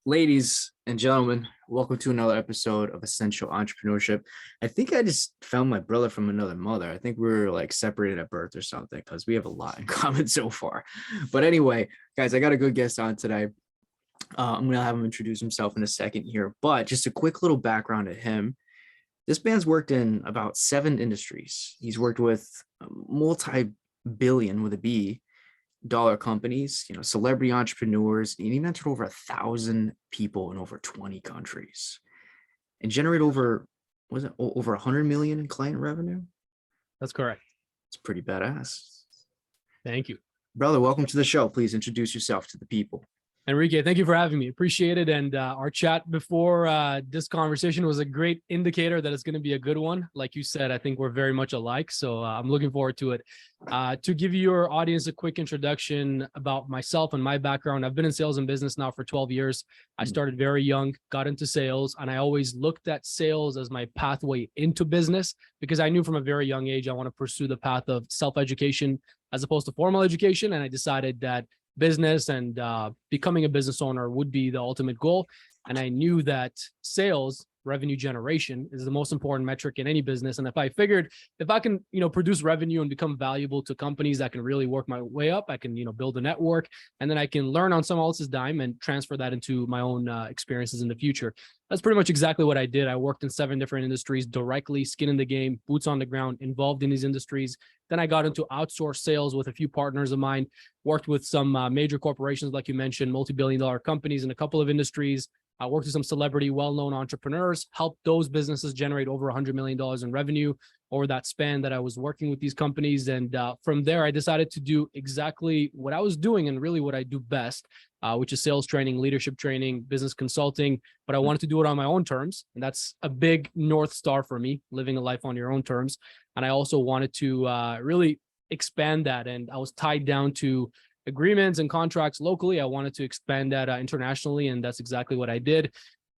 Ladies and gentlemen, welcome to another episode of Essential Entrepreneurship. I think I just found my brother from another mother. I think we were like separated at birth or something because we have a lot in common so far. But anyway, guys, I got a good guest on today. I'm going to have him introduce himself in a second here. But just a quick little background to him. This man's worked in about 7 industries. He's worked with multi-billion with a B dollar companies, celebrity entrepreneurs, and he mentored over 1,000 people in over 20 countries and generate over 100 million in client revenue. That's correct. It's pretty badass. Thank you. Brother, welcome to the show. Please introduce yourself to the people. Enrique, thank you for having me. Appreciate it. And our chat before this conversation was a great indicator that it's going to be a good one. Like you said, I think we're very much alike. So I'm looking forward to it. To give your audience a quick introduction about myself and my background, I've been in sales and business now for 12 years. I started very young, got into sales, and I always looked at sales as my pathway into business because I knew from a very young age I want to pursue the path of self-education as opposed to formal education. And I decided that business and becoming a business owner would be the ultimate goal. And I knew that sales, revenue generation, is the most important metric in any business. And if I figured if I can, produce revenue and become valuable to companies, I can really work my way up. I can, build a network, and then I can learn on someone else's dime and transfer that into my own experiences in the future. That's pretty much exactly what I did. I worked in 7 different industries directly, skin in the game, boots on the ground, involved in these industries. Then I got into outsourced sales with a few partners of mine, worked with some major corporations, like you mentioned, multi-billion-dollar companies in a couple of industries. I worked with some celebrity, well-known entrepreneurs, helped those businesses generate over $100 million in revenue over that span that I was working with these companies. And from there, I decided to do exactly what I was doing and really what I do best, which is sales training, leadership training, business consulting. But I wanted to do it on my own terms. And that's a big North Star for me, living a life on your own terms. And I also wanted to really expand that. And I was tied down to agreements and contracts locally. I wanted to expand that internationally, and that's exactly what I did.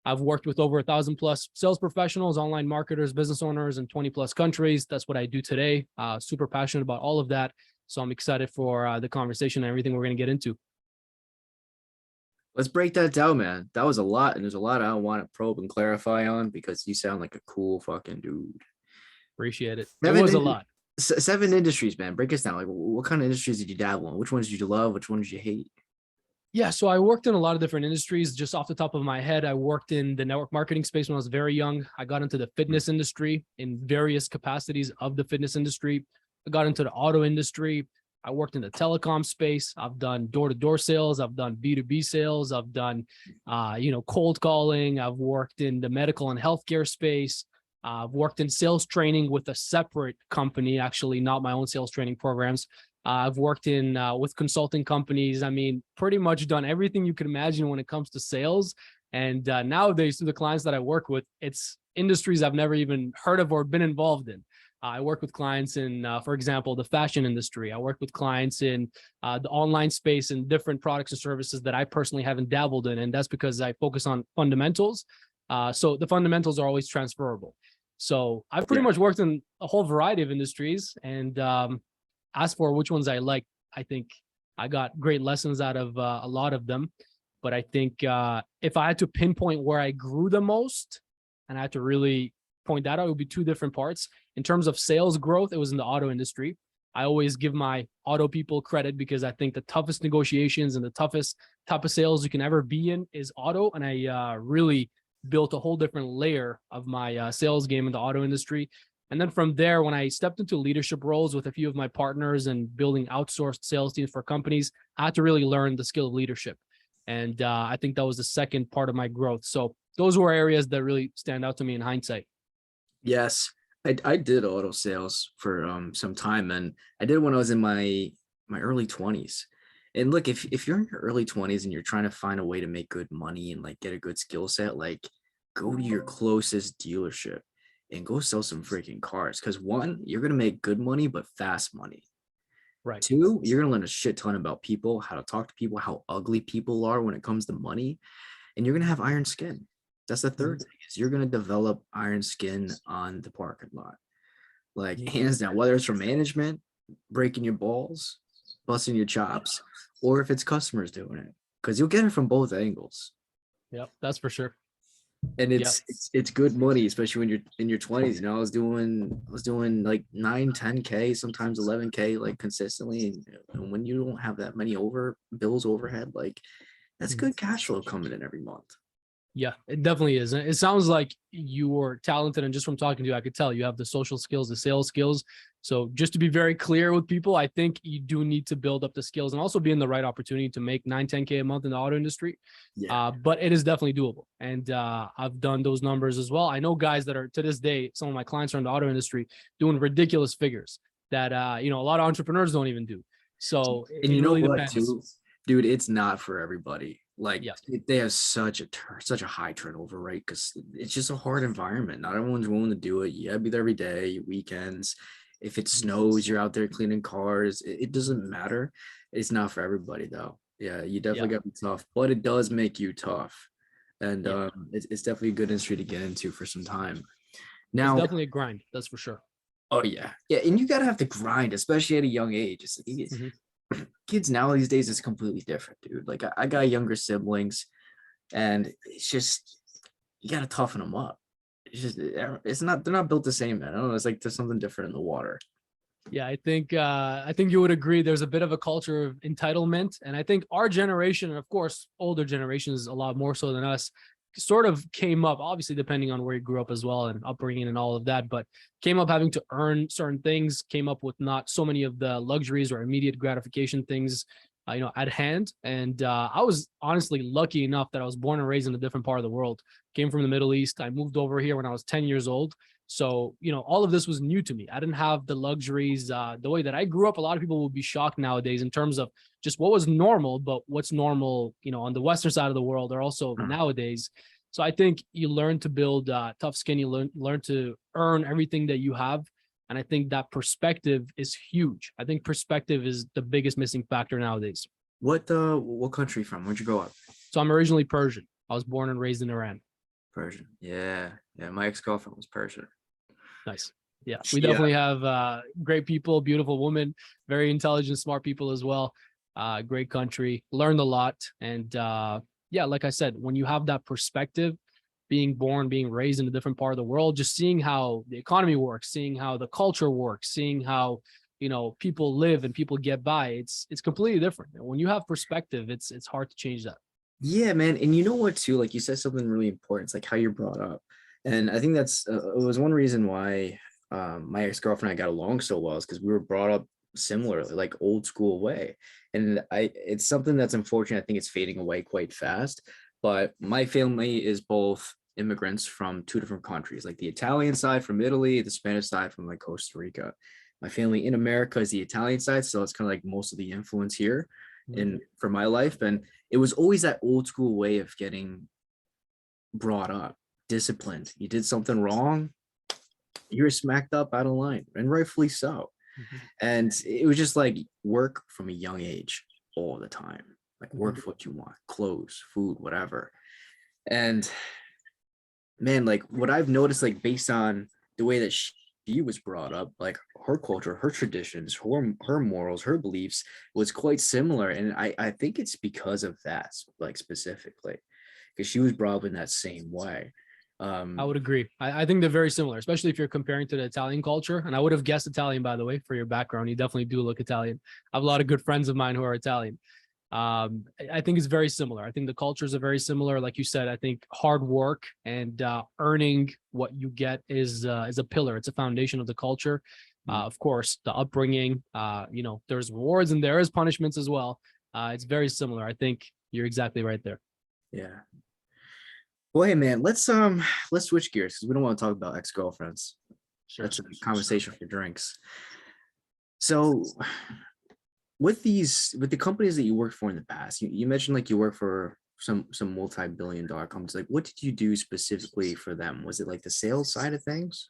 I've worked with over 1,000 plus sales professionals, online marketers, business owners in 20 plus countries. That's what I do today. Super passionate about all of that. So I'm excited for the conversation and everything we're going to get into. Let's break that down, man. That was a lot, and there's a lot I want to probe and clarify on because you sound like a cool fucking dude. Appreciate it. It was a lot. 7 industries, man. Break us down. Like, what kind of industries did you dabble in? Which ones did you love? Which ones did you hate? Yeah, so I worked in a lot of different industries. Just off the top of my head, I worked in the network marketing space when I was very young. I got into the fitness industry in various capacities of the fitness industry. I got into the auto industry. I worked in the telecom space. I've done door-to-door sales. I've done B2B sales. I've done, cold calling. I've worked in the medical and healthcare space. I've worked in sales training with a separate company, actually not my own sales training programs. I've worked in with consulting companies. I mean, pretty much done everything you can imagine when it comes to sales. And nowadays, through the clients that I work with, it's industries I've never even heard of or been involved in. I work with clients in, for example, the fashion industry. I work with clients in the online space and different products and services that I personally haven't dabbled in. And that's because I focus on fundamentals. So the fundamentals are always transferable. So I've pretty much worked in a whole variety of industries, and as for which ones I like, I think I got great lessons out of a lot of them. But I think if I had to pinpoint where I grew the most, and I had to really point that out, it would be 2 different parts. In terms of sales growth, it was in the auto industry. I always give my auto people credit because I think the toughest negotiations and the toughest type of sales you can ever be in is auto. And I really built a whole different layer of my sales game in the auto industry. And then from there, when I stepped into leadership roles with a few of my partners and building outsourced sales teams for companies, I had to really learn the skill of leadership. And I think that was the second part of my growth. So those were areas that really stand out to me in hindsight. Yes, I did auto sales for some time, and I did when I was in my early 20s. And look, if you're in your early 20s and you're trying to find a way to make good money and like get a good skill set, like go to your closest dealership and go sell some freaking cars. Because 1, you're gonna make good money, but fast money. Right. 2, you're gonna learn a shit ton about people, how to talk to people, how ugly people are when it comes to money, and you're gonna have iron skin. That's the third thing, is you're gonna develop iron skin on the parking lot. Like hands down, whether it's from management, breaking your balls, busting your chops, or if it's customers doing it, because you'll get it from both angles. Yep, that's for sure. And Yep. it's good money, especially when you're in your 20s. You know, I was doing like 9, 10K, sometimes 11K, like consistently. And when you don't have that many bills overhead, like that's Mhm. good cash flow coming in every month. Yeah, it definitely is. And it sounds like you are talented. And just from talking to you, I could tell you have the social skills, the sales skills. So just to be very clear with people, I think you do need to build up the skills and also be in the right opportunity to make 9, 10K a month in the auto industry. Yeah. But it is definitely doable. And I've done those numbers as well. I know guys that are to this day, some of my clients are in the auto industry doing ridiculous figures that, a lot of entrepreneurs don't even do. So And it you know really what, depends. too, dude, it's not for everybody. Like Yeah. they have such a high turnover rate because it's just a hard environment. Not everyone's willing to do it. You gotta be there every day, weekends. If it snows, you're out there cleaning cars. It doesn't matter. It's not for everybody though. Yeah, you Yeah. definitely gotta be tough, but it does make you tough. And Yeah. it's definitely a good industry to get into for some time. It's Now, definitely a grind. That's for sure. oh yeah, and you gotta have to grind, especially at a young age. It's like, Mhm. kids now these days is completely different, dude. Like I got younger siblings, and it's just you gotta toughen them up. It's not they're not built the same, man. I don't know. It's like there's something different in the water. Yeah, I think you would agree there's a bit of a culture of entitlement. And I think our generation, and of course, older generations a lot more so than us, sort of came up, obviously depending on where you grew up as well and upbringing and all of that, but came up having to earn certain things, came up with not so many of the luxuries or immediate gratification things at hand. And I was honestly lucky enough that I was born and raised in a different part of the world. Came from the Middle East. I moved over here when I was 10 years old. So, all of this was new to me. I didn't have the luxuries the way that I grew up. A lot of people will be shocked nowadays in terms of just what was normal, but what's normal, on the Western side of the world or also nowadays. So I think you learn to build tough skin. You learn to earn everything that you have. And I think that perspective is huge. I think perspective is the biggest missing factor nowadays. What country from? Where'd you grow up? So I'm originally Persian. I was born and raised in Iran. Persian. Yeah. Yeah. My ex-girlfriend was Persian. Nice. Yeah, we Yeah. definitely have great people, beautiful women, very intelligent, smart people as well. Great country, learned a lot. And yeah, like I said, when you have that perspective, being born, being raised in a different part of the world, just seeing how the economy works, seeing how the culture works, seeing how people live and people get by, it's completely different. And when you have perspective, it's hard to change that. Yeah, man. And you know what, too? Like you said something really important. It's like how you're brought up. And I think it was one reason why my ex-girlfriend and I got along so well is because we were brought up similarly, like old school way. And it's something that's unfortunate. I think it's fading away quite fast. But my family is both immigrants from two different countries, like the Italian side from Italy, the Spanish side from like Costa Rica. My family in America is the Italian side, so it's kind of like most of the influence here in for my life. And it was always that old school way of getting brought up, disciplined. You did something wrong, you were smacked up out of line, and rightfully so. Mhm. And it was just like work from a young age all the time. Like work Mhm. for what you want, clothes, food, whatever. And man, like what I've noticed, like based on the way that she was brought up, like her culture, her traditions, her morals, her beliefs was quite similar. And I think it's because of that, like specifically, because she was brought up in that same way. I would agree. I think they're very similar, especially if you're comparing to the Italian culture. And I would have guessed Italian, by the way, for your background. You definitely do look Italian. I have a lot of good friends of mine who are Italian. I think it's very similar. I think the cultures are very similar. Like you said, I think hard work and earning what you get is a pillar. It's a foundation of the culture. Of course, the upbringing. There's rewards and there is punishments as well. It's very similar. I think you're exactly right there. Yeah. Well, hey man, let's switch gears because we don't want to talk about ex-girlfriends. Sure. That's a conversation for drinks. So with the companies that you worked for in the past, you mentioned like you work for some multi-billion-dollar companies. Like what did you do specifically for them? Was it like the sales side of things?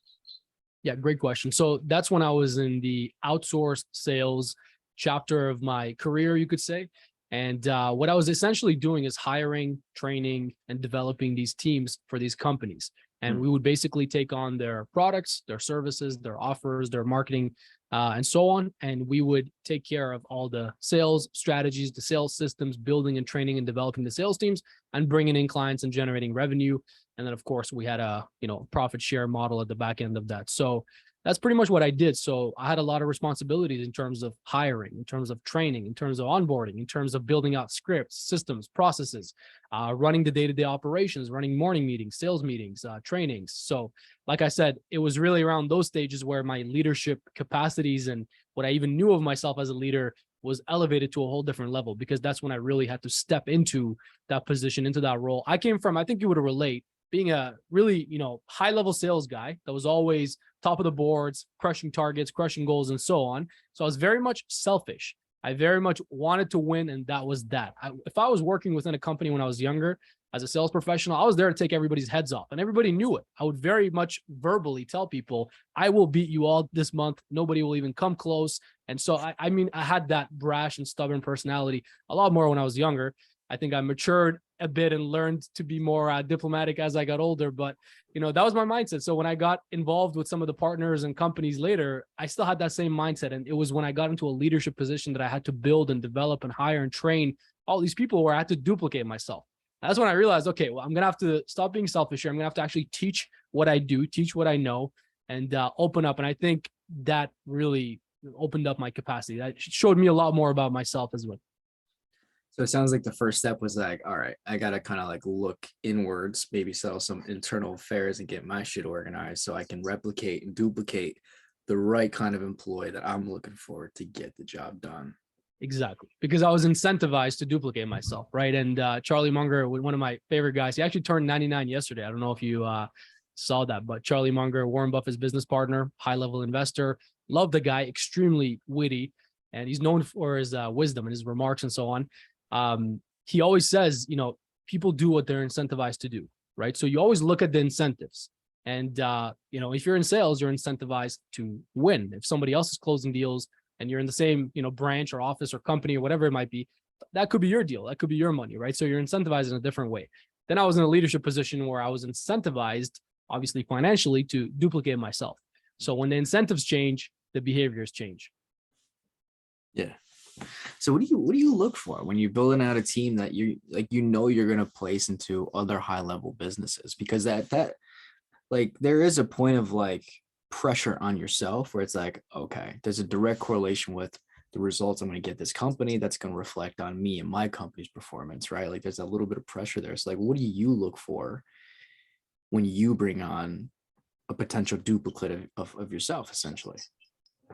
Yeah, great question. So that's when I was in the outsourced sales chapter of my career, you could say. And what I was essentially doing is hiring, training, and developing these teams for these companies. And we would basically take on their products, their services, their offers, their marketing and so on. And we would take care of all the sales strategies, the sales systems, building and training and developing the sales teams, and bringing in clients and generating revenue. And then, of course, we had a profit share model at the back end of that. So that's pretty much what I did. So I had a lot of responsibilities in terms of hiring, in terms of training, in terms of onboarding, in terms of building out scripts, systems, processes, running the day-to-day operations, running morning meetings, sales meetings, trainings. So like I said, it was really around those stages where my leadership capacities and what I even knew of myself as a leader was elevated to a whole different level, because that's when I really had to step into that position, into that role. I came from, I think you would relate, being a really, high level sales guy that was always top of the boards, crushing targets, crushing goals, and so on. So I was very much selfish. I very much wanted to win, and that was that. If I was working within a company when I was younger as a sales professional, I was there to take everybody's heads off, and everybody knew it. I would very much verbally tell people, I will beat you all this month. Nobody will even come close. And so, I had that brash and stubborn personality a lot more when I was younger. I think I matured a bit and learned to be more diplomatic as I got older. But, that was my mindset. So when I got involved with some of the partners and companies later, I still had that same mindset. And it was when I got into a leadership position that I had to build and develop and hire and train all these people where I had to duplicate myself. That's when I realized, okay, well, I'm going to have to stop being selfish here. I'm going to have to actually teach what I do, teach what I know, and open up. And I think that really opened up my capacity. That showed me a lot more about myself as well. So it sounds like the first step was like, all right, I got to kind of like look inwards, maybe settle some internal affairs and get my shit organized so I can replicate and duplicate the right kind of employee that I'm looking for to get the job done. Exactly. Because I was incentivized to duplicate myself. Right. And Charlie Munger, one of my favorite guys, he actually turned 99 yesterday. I don't know if you saw that, but Charlie Munger, Warren Buffett's business partner, high level investor, love the guy, extremely witty. And he's known for his wisdom and his remarks and so on. He always says, people do what they're incentivized to do, right? So you always look at the incentives, and, if you're in sales, you're incentivized to win. If somebody else is closing deals and you're in the same, branch or office or company or whatever it might be, that could be your deal. That could be your money, right? So you're incentivized in a different way. Then I was in a leadership position where I was incentivized, obviously financially, to duplicate myself. So when the incentives change, the behaviors change. Yeah. So what do you look for when you're building out a team that you're going to place into other high level businesses? Because that like there is a point of like pressure on yourself where it's like, okay, there's a direct correlation with the results I'm going to get this company that's going to reflect on me and my company's performance, right? Like there's a little bit of pressure there. So like, what do you look for when you bring on a potential duplicate of yourself, essentially?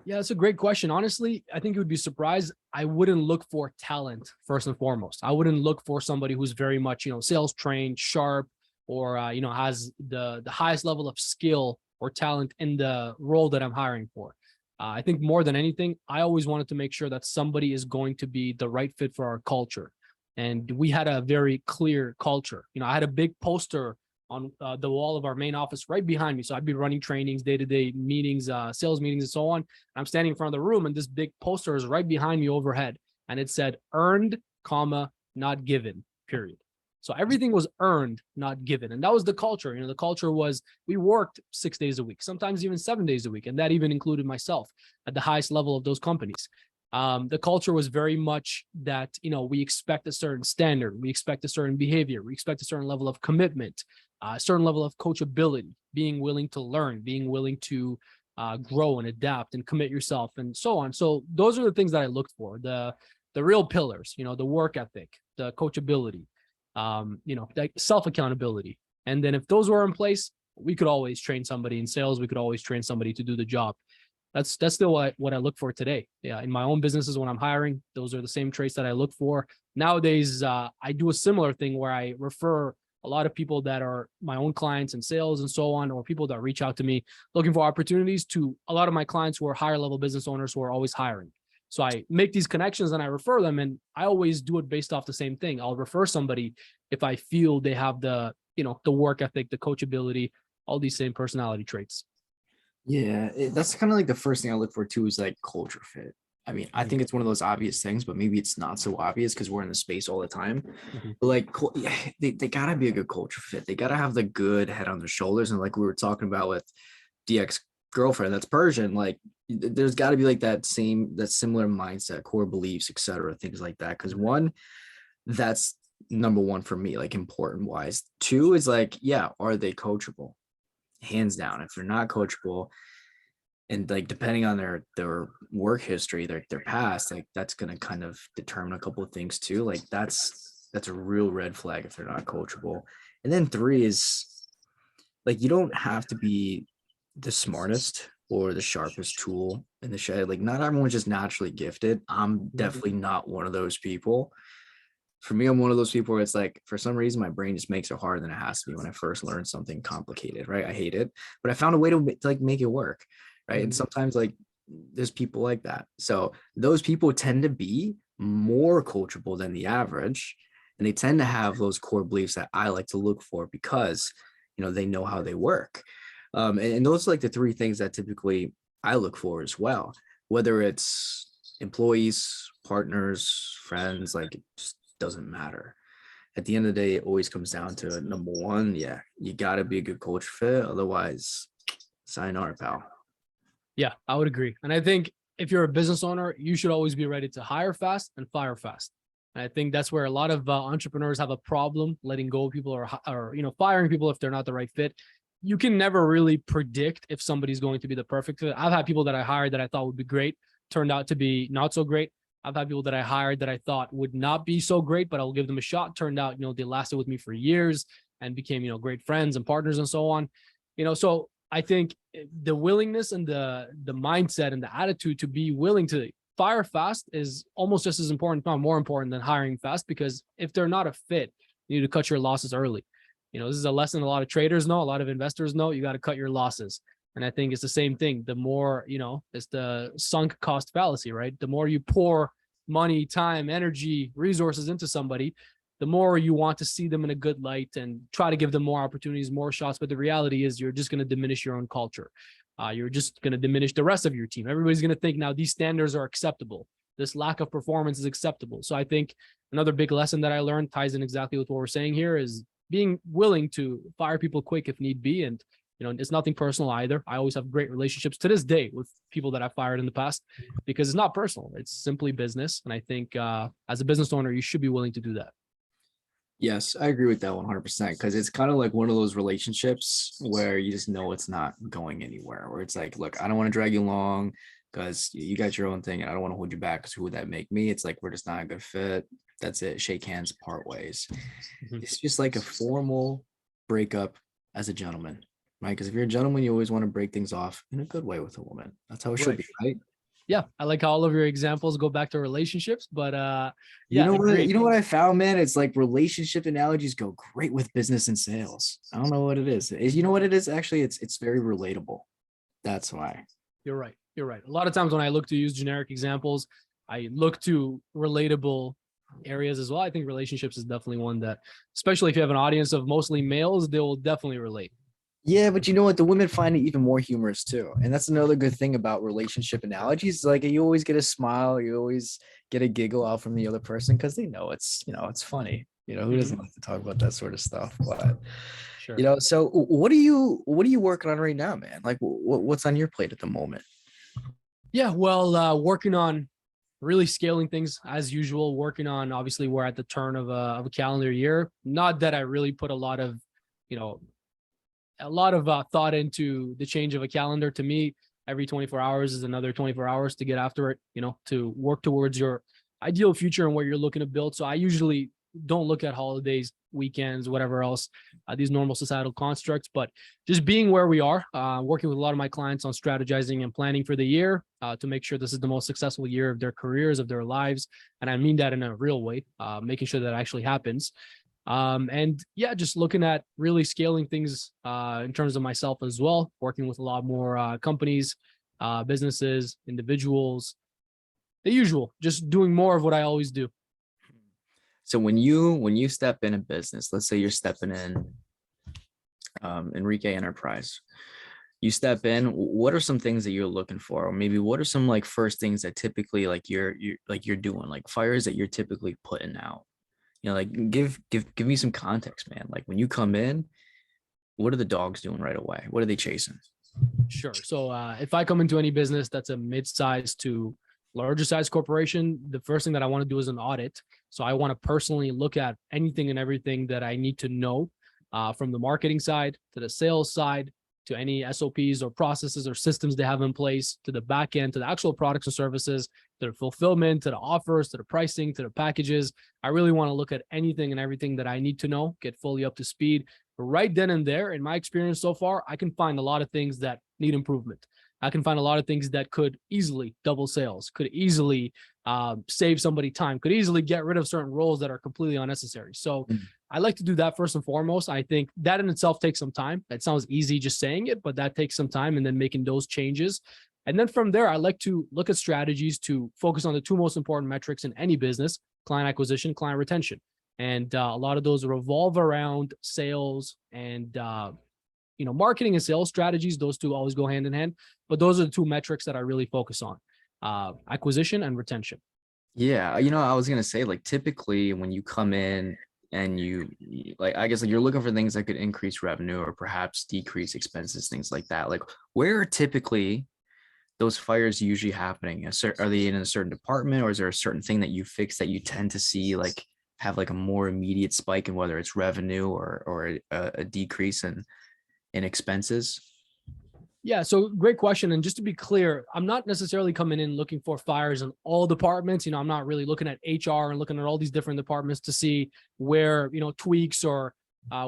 Yeah, that's a great question. Honestly, I think you would be surprised. I wouldn't look for talent first and foremost. I wouldn't look for somebody who's very much, sales trained, sharp, or, has the highest level of skill or talent in the role that I'm hiring for. I think more than anything, I always wanted to make sure that somebody is going to be the right fit for our culture. And we had a very clear culture. I had a big poster on the wall of our main office right behind me. So I'd be running trainings, day-to-day meetings, sales meetings, and so on. And I'm standing in front of the room, and this big poster is right behind me overhead. And it said, earned, comma, not given, period. So everything was earned, not given. And that was the culture. The culture was we worked 6 days a week, sometimes even 7 days a week. And that even included myself at the highest level of those companies. The culture was very much that, we expect a certain standard. We expect a certain behavior. We expect a certain level of commitment, a certain level of coachability, being willing to learn, being willing to grow and adapt and commit yourself and so on. So those are the things that I looked for, the real pillars, the work ethic, the coachability, like self-accountability. And then if those were in place, we could always train somebody in sales. We could always train somebody to do the job. That's still what I look for today. Yeah, in my own businesses when I'm hiring, those are the same traits that I look for. Nowadays, I do a similar thing where I refer a lot of people that are my own clients in sales and so on, or people that reach out to me looking for opportunities to a lot of my clients who are higher level business owners who are always hiring. So I make these connections and I refer them, and I always do it based off the same thing. I'll refer somebody if I feel they have the work ethic, the coachability, all these same personality traits. Yeah, that's kind of like the first thing I look for too, is like culture fit. I mean, I think it's one of those obvious things, but maybe it's not so obvious because we're in the space all the time. Mm-hmm. But like, yeah, they gotta be a good culture fit. They gotta have the good head on their shoulders. And like we were talking about with DX girlfriend that's Persian, like there's got to be like that similar mindset, core beliefs, etc., things like that. Because one, that's number one for me, like important wise. Two is like, yeah, are they coachable? Hands down. If they're not coachable, and like depending on their work history, their past, like that's gonna kind of determine a couple of things too. Like that's a real red flag if they're not coachable. And then three is like you don't have to be the smartest or the sharpest tool in the shed. Like not everyone's just naturally gifted. I'm Mhm. definitely not one of those people. For me, I'm one of those people where it's like for some reason my brain just makes it harder than it has to be when I first learned something complicated, right? I hate it, but I found a way to like make it work, right? And Mhm. sometimes like there's people like that. So those people tend to be more coachable than the average, and they tend to have those core beliefs that I like to look for because they know how they work. And those are like the three things that typically I look for as well, whether it's employees, partners, friends, like it just doesn't matter. At the end of the day, it always comes down to number one, yeah, you got to be a good culture fit. Otherwise, sayonara, pal. Yeah, I would agree. And I think if you're a business owner, you should always be ready to hire fast and fire fast. And I think that's where a lot of entrepreneurs have a problem letting go of people or firing people if they're not the right fit. You can never really predict if somebody's going to be the perfect fit. I've had people that I hired that I thought would be great, turned out to be not so great. I've had people that I hired that I thought would not be so great, but I'll give them a shot. Turned out, they lasted with me for years and became, great friends and partners and so on. So I think the willingness and the mindset and the attitude to be willing to fire fast is almost just as important, if not more important than hiring fast, because if they're not a fit, you need to cut your losses early. This is a lesson a lot of traders know, a lot of investors know. You got to cut your losses. And I think it's the same thing. The more, it's the sunk cost fallacy, right? The more you pour money, time, energy, resources into somebody, the more you want to see them in a good light and try to give them more opportunities, more shots. But the reality is you're just going to diminish your own culture. You're just going to diminish the rest of your team. Everybody's going to think now these standards are acceptable. This lack of performance is acceptable. So I think another big lesson that I learned ties in exactly with what we're saying here is being willing to fire people quick if need be. And, it's nothing personal either. I always have great relationships to this day with people that I've fired in the past because it's not personal. It's simply business. And I think as a business owner, you should be willing to do that. Yes, I agree with that 100% because it's kind of like one of those relationships where you just know it's not going anywhere, where it's like, look, I don't want to drag you along because you got your own thing and I don't want to hold you back because who would that make me? It's like we're just not a good fit. That's it. Shake hands, part ways. Mhm. It's just like a formal breakup as a gentleman, right? Because if you're a gentleman, you always want to break things off in a good way with a woman. That's how it should Right. be, right? Yeah, I like how all of your examples go back to relationships, but You yeah, know what? agreed. You know what I found, man? It's like relationship analogies go great with business and sales. I don't know what it is. You know what it is? Actually, it's very relatable. That's why. You're right. You're right. A lot of times when I look to use generic examples, I look to relatable areas as well. I think relationships is definitely one that, especially if you have an audience of mostly males, they will definitely relate. Yeah, but you know what? The women find it even more humorous too. And that's another good thing about relationship analogies. Like you always get a smile, you always get a giggle out from the other person because they know it's funny. Who Mhm. doesn't like to talk about that sort of stuff? But Sure. so what are you working on right now, man? Like what's on your plate at the moment? Yeah, well, working on really scaling things as usual. Working on obviously we're at the turn of a calendar year. Not that I really put you know, a lot of thought into the change of a calendar. To me, every 24 hours is another 24 hours to get after it, to work towards your ideal future and what you're looking to build. So I usually don't look at holidays, weekends, whatever else, these normal societal constructs, but just being where we are, working with a lot of my clients on strategizing and planning for the year to make sure this is the most successful year of their careers, of their lives. And I mean that in a real way, making sure that actually happens. And yeah, just looking at really scaling things in terms of myself as well, working with a lot more companies, businesses, individuals, the usual, just doing more of what I always do. So when you step in a business, let's say you're stepping in Enrique Enterprise, you step in, what are some things that you're looking for? Or maybe what are some like first things that typically like you're doing, like fires that you're typically putting out? Like give me some context, man. Like when you come in, what are the dogs doing right away? What are they chasing? Sure. So if I come into any business that's a mid-sized to larger size corporation, the first thing that I want to do is an audit. So I want to personally look at anything and everything that I need to know, from the marketing side to the sales side to any SOPs or processes or systems they have in place, to the back end, to the actual products or services, to the fulfillment, to the offers, to the pricing, to the packages. I really want to look at anything and everything that I need to know, get fully up to speed. Right then and there, in my experience so far, I can find a lot of things that need improvement. I can find a lot of things that could easily double sales, could easily save somebody time, could easily get rid of certain roles that are completely unnecessary. So I like to do that first and foremost. I think that in itself takes some time. It sounds easy just saying it, but that takes some time, and then making those changes. And then from there, I like to look at strategies to focus on the two most important metrics in any business: client acquisition, client retention. And a lot of those revolve around sales and marketing and sales strategies. Those two always go hand in hand, but those are the two metrics that I really focus on: acquisition and retention. Yeah, I was gonna say, like, typically when you come in and like, I guess, like, you're looking for things that could increase revenue or perhaps decrease expenses, things like that. Like, where are typically those fires usually happening? Are they in a certain department, or is there a certain thing that you fix that you tend to see like have like a more immediate spike in whether it's revenue or a decrease in expenses? Yeah, so great question. And just to be clear, I'm not necessarily coming in looking for fires in all departments. I'm not really looking at HR and looking at all these different departments to see where, tweaks or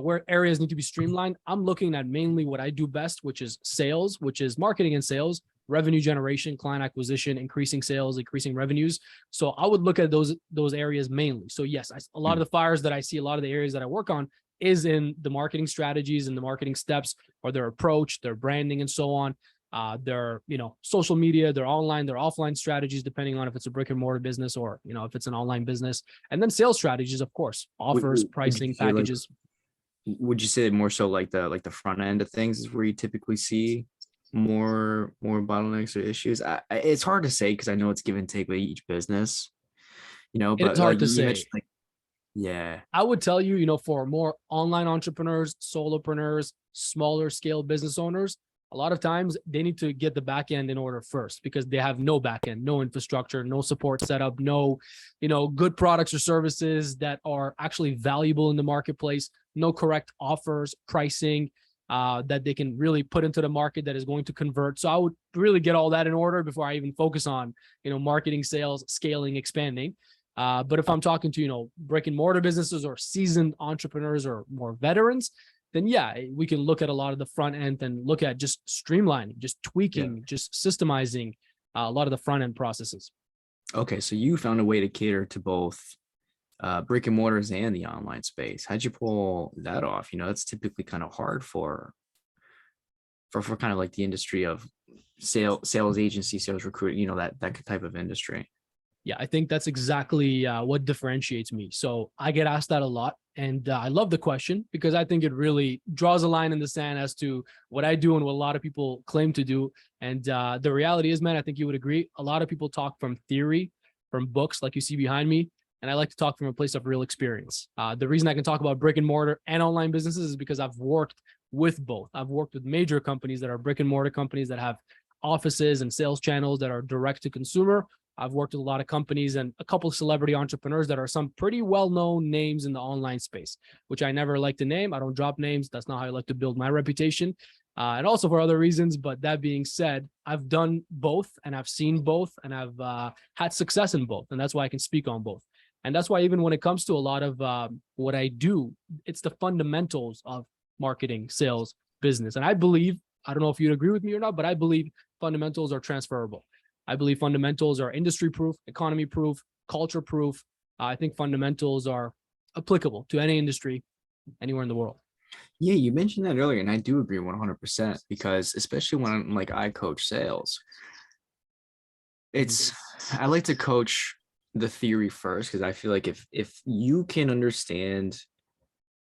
where areas need to be streamlined. I'm looking at mainly what I do best, which is sales, which is marketing and sales, revenue generation, client acquisition, increasing sales, increasing revenues. So I would look at those areas mainly. So yes, a lot of the fires that I see, a lot of the areas that I work on is in the marketing strategies and the marketing steps, or their approach, their branding, and so on. Their, social media, their online, their offline strategies, depending on if it's a brick and mortar business or, if it's an online business. And then sales strategies, of course, offers, Would you pricing, say like packages. would you say more so like the front end of things is where you typically see more bottlenecks or issues? It's hard to say because I know it's give and take with each business, It is but hard like to you say. mentioned, like, yeah. I would tell you, for more online entrepreneurs, solopreneurs, smaller scale business owners, a lot of times they need to get the back end in order first, because they have no back end, no infrastructure, no support setup, no, good products or services that are actually valuable in the marketplace, no correct offers, pricing that they can really put into the market that is going to convert. So I would really get all that in order before I even focus on, marketing, sales, scaling, expanding. But if I'm talking to, brick and mortar businesses or seasoned entrepreneurs or more veterans, then yeah, we can look at a lot of the front end and look at just streamlining, just Yeah. tweaking, just systemizing a lot of the front end processes. Okay, so you found a way to cater to both brick and mortars and the online space. How'd you pull that off? That's typically kind of hard for kind of like the industry of sales agency, sales recruiting, that type of industry. Yeah, I think that's exactly what differentiates me. So I get asked that a lot. And I love the question, because I think it really draws a line in the sand as to what I do and what a lot of people claim to do. And the reality is, man, I think you would agree, a lot of people talk from theory, from books like you see behind me. And I like to talk from a place of real experience. The reason I can talk about brick and mortar and online businesses is because I've worked with both. I've worked with major companies that are brick and mortar companies that have offices and sales channels that are direct to consumer. I've worked with a lot of companies and a couple of celebrity entrepreneurs that are some pretty well-known names in the online space, which I never like to name. I don't drop names. That's not how I like to build my reputation. And also for other reasons. But that being said, I've done both, and I've seen both, and I've had success in both. And that's why I can speak on both. And that's why even when it comes to a lot of what I do, it's the fundamentals of marketing, sales, business. And I believe, I don't know if you'd agree with me or not, but I believe fundamentals are transferable. I believe fundamentals are industry proof, economy proof, culture proof. I think fundamentals are applicable to any industry anywhere in the world. Yeah, you mentioned that earlier, and I do agree 100% because especially when like I coach sales, it's I like to coach the theory first because I feel like if you can understand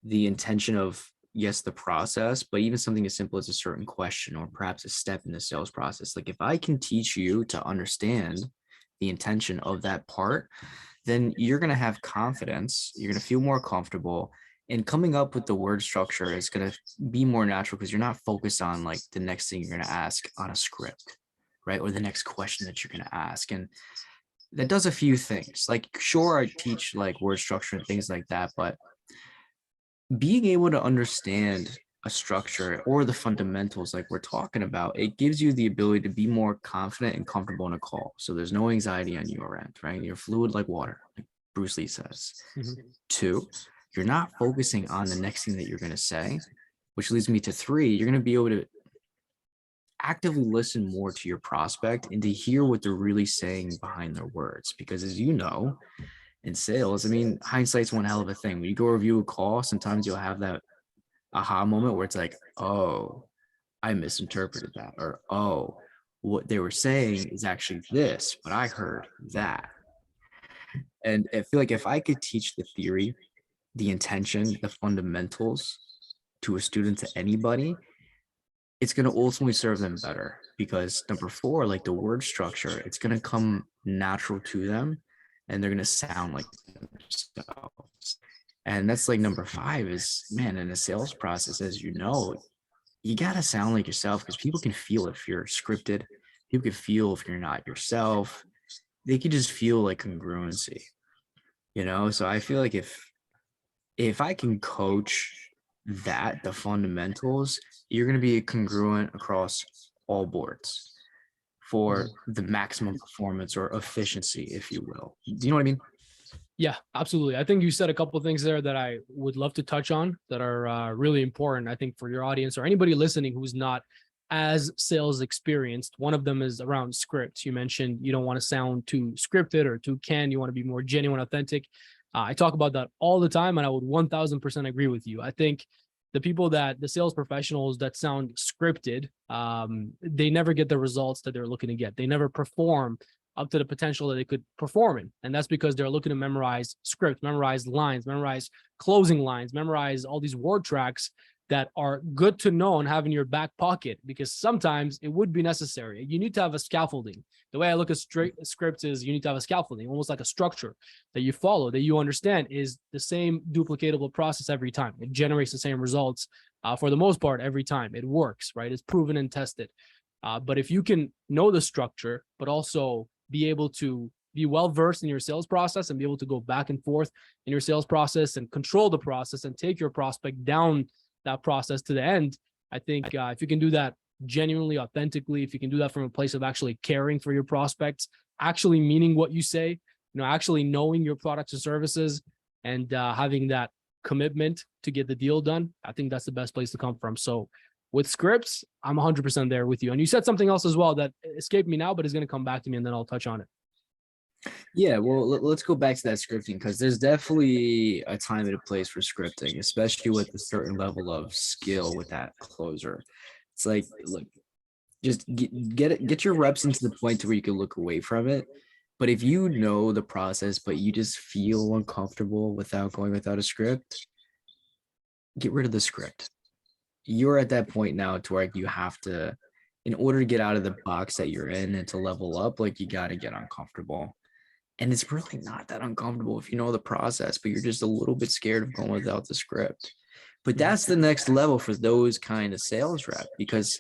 the intention of, yes, the process, but even something as simple as a certain question or perhaps a step in the sales process, like if I can teach you to understand the intention of that part, then you're going to have confidence, you're going to feel more comfortable, And coming up with the word structure is going to be more natural because you're not focused on like the next thing you're going to ask on a script, right? Or the next question that you're going to ask. And that does a few things. Like, sure, I teach like word structure and things like that, but being able to understand a structure or the fundamentals like we're talking about, it gives you the ability to be more confident and comfortable in a call. So there's no anxiety on your end, right? You're fluid like water, like Bruce Lee says. Mhm. Two, you're not focusing on the next thing that you're going to say, which leads me to three, you're going to be able to actively listen more to your prospect and to hear what they're really saying behind their words. Because as you know, in sales, I mean, hindsight's one hell of a thing. When you go review a call, sometimes you'll have that aha moment where it's like, oh, I misinterpreted that, or oh, what they were saying is actually this, but I heard that. And I feel like if I could teach the theory, the intention, the fundamentals to a student, to anybody, it's going to ultimately serve them better because number four, like the word structure, it's going to come natural to them and they're going to sound like themselves. And that's like number five is, man, in a sales process, as you know, you got to sound like yourself because people can feel if you're scripted. People can feel if you're not yourself. They can just feel like congruency, you know? So I feel like if I can coach that, the fundamentals, you're going to be congruent across all boards for the maximum performance or efficiency, if you will. Do you know what I mean? Yeah, absolutely. I think you said a couple of things there that I would love to touch on that are really important, I think, for your audience or anybody listening who's not as sales experienced. One of them is around scripts. You mentioned you don't want to sound too scripted or too canned. You want to be more genuine, authentic. I talk about that all the time, and I would 1000% agree with you. I think the sales professionals that sound scripted, they never get the results that they're looking to get. They never perform up to the potential that they could perform in. And that's because they're looking to memorize scripts, memorize lines, memorize closing lines, memorize all these word tracks that are good to know and have in your back pocket, because sometimes it would be necessary. You need to have a scaffolding. The way I look at scripts is you need to have a scaffolding, almost like a structure that you follow, that you understand is the same duplicatable process every time. It generates the same results for the most part every time. It works, right? It's proven and tested. But if you can know the structure, but also be able to be well versed in your sales process and be able to go back and forth in your sales process and control the process and take your prospect down that process to the end. I think if you can do that genuinely, authentically, if you can do that from a place of actually caring for your prospects, actually meaning what you say, actually knowing your products and services, and having that commitment to get the deal done, I think that's the best place to come from. So with scripts, I'm 100% there with you. And you said something else as well that escaped me now, but is going to come back to me, and then I'll touch on it. Yeah, well, let's go back to that scripting because there's definitely a time and a place for scripting, especially with a certain level of skill with that closer. It's like, look, just get your reps into the point to where you can look away from it. But if you know the process, but you just feel uncomfortable without going without a script, get rid of the script. You're at that point now to where you have to, in order to get out of the box that you're in and to level up, like you got to get uncomfortable. And it's really not that uncomfortable if you know the process, but you're just a little bit scared of going without the script. But that's the next level for those kind of sales rep, because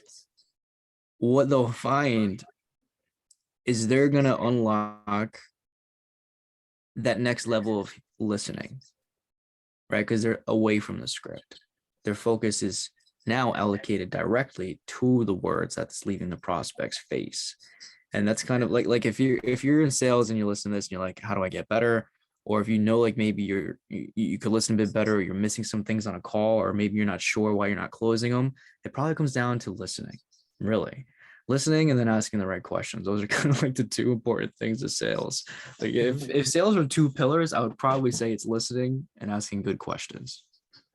what they'll find is they're going to unlock that next level of listening, right? Because they're away from the script. Their focus is now allocated directly to the words that's leaving the prospect's face. And that's kind of like if you're in sales and you listen to this and you're like, how do I get better? Or if you know, like maybe you could listen a bit better, or you're missing some things on a call, or maybe you're not sure why you're not closing them. It probably comes down to listening, really. Listening and then asking the right questions. Those are kind of like the two important things of sales. Like if sales are two pillars, I would probably say it's listening and asking good questions.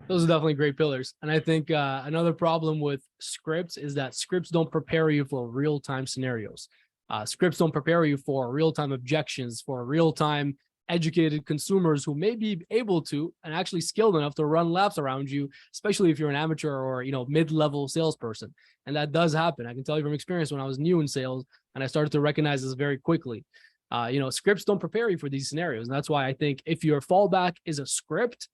Those are definitely great pillars. And I think another problem with scripts is that scripts don't prepare you for real-time scenarios. Scripts don't prepare you for real-time objections, for real-time educated consumers who may be able to and actually skilled enough to run laps around you, especially if you're an amateur or mid-level salesperson. And that does happen. I can tell you from experience when I was new in sales and I started to recognize this very quickly. Scripts don't prepare you for these scenarios. And that's why I think if your fallback is a script,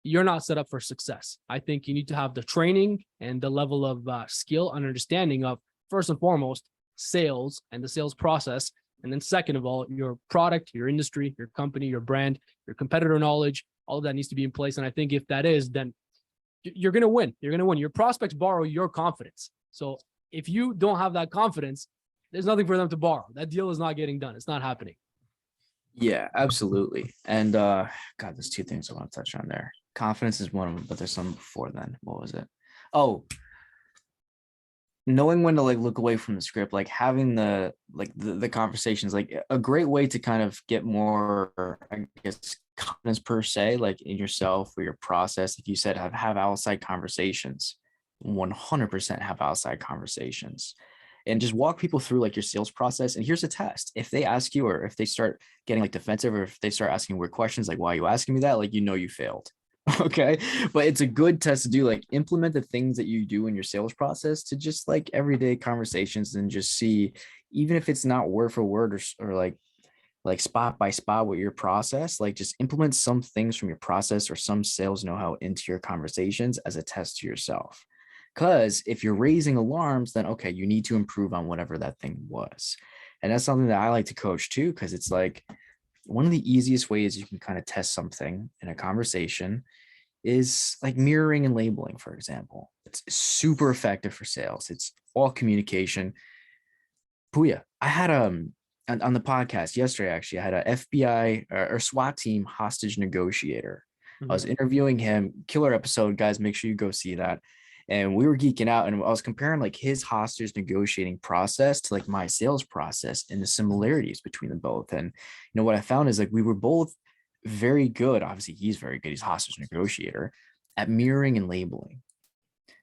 you're not set up for success. I think you need to have the training and the level of skill and understanding of, first and foremost, sales and the sales process. And then second of all, your product, your industry, your company, your brand, your competitor knowledge, all of that needs to be in place. And I think if that is, then you're going to win. You're going to win. Your prospects borrow your confidence. So if you don't have that confidence, there's nothing for them to borrow. That deal is not getting done. It's not happening. Yeah, absolutely. And God, there's two things I want to touch on there. Confidence is one of them, but there's some before then. What was it? Oh, knowing when to like look away from the script, like having the conversations, like a great way to kind of get more, I guess, confidence per se, like in yourself or your process. Like you said, have outside conversations. 100% have outside conversations. And just walk people through like your sales process. And here's a test. If they ask you, or if they start getting like defensive, or if they start asking weird questions, like, why are you asking me that? Like, you failed. Okay. But it's a good test to do, like implement the things that you do in your sales process to just like everyday conversations, and just see, even if it's not word for word or like spot by spot with your process, like just implement some things from your process or some sales know-how into your conversations as a test to yourself. Because if you're raising alarms, then okay, you need to improve on whatever that thing was. And that's something that I like to coach too, because it's like one of the easiest ways you can kind of test something in a conversation is like mirroring and labeling, for example. It's super effective for sales. It's all communication. Pouya, I had on the podcast yesterday, actually, I had a FBI or SWAT team hostage negotiator. I was interviewing him. Killer episode, guys. Make sure you go see that. And we were geeking out, and I was comparing like his hostage negotiating process to like my sales process and the similarities between them both. And what I found is like we were both very good. Obviously, he's very good. He's a hostage negotiator at mirroring and labeling.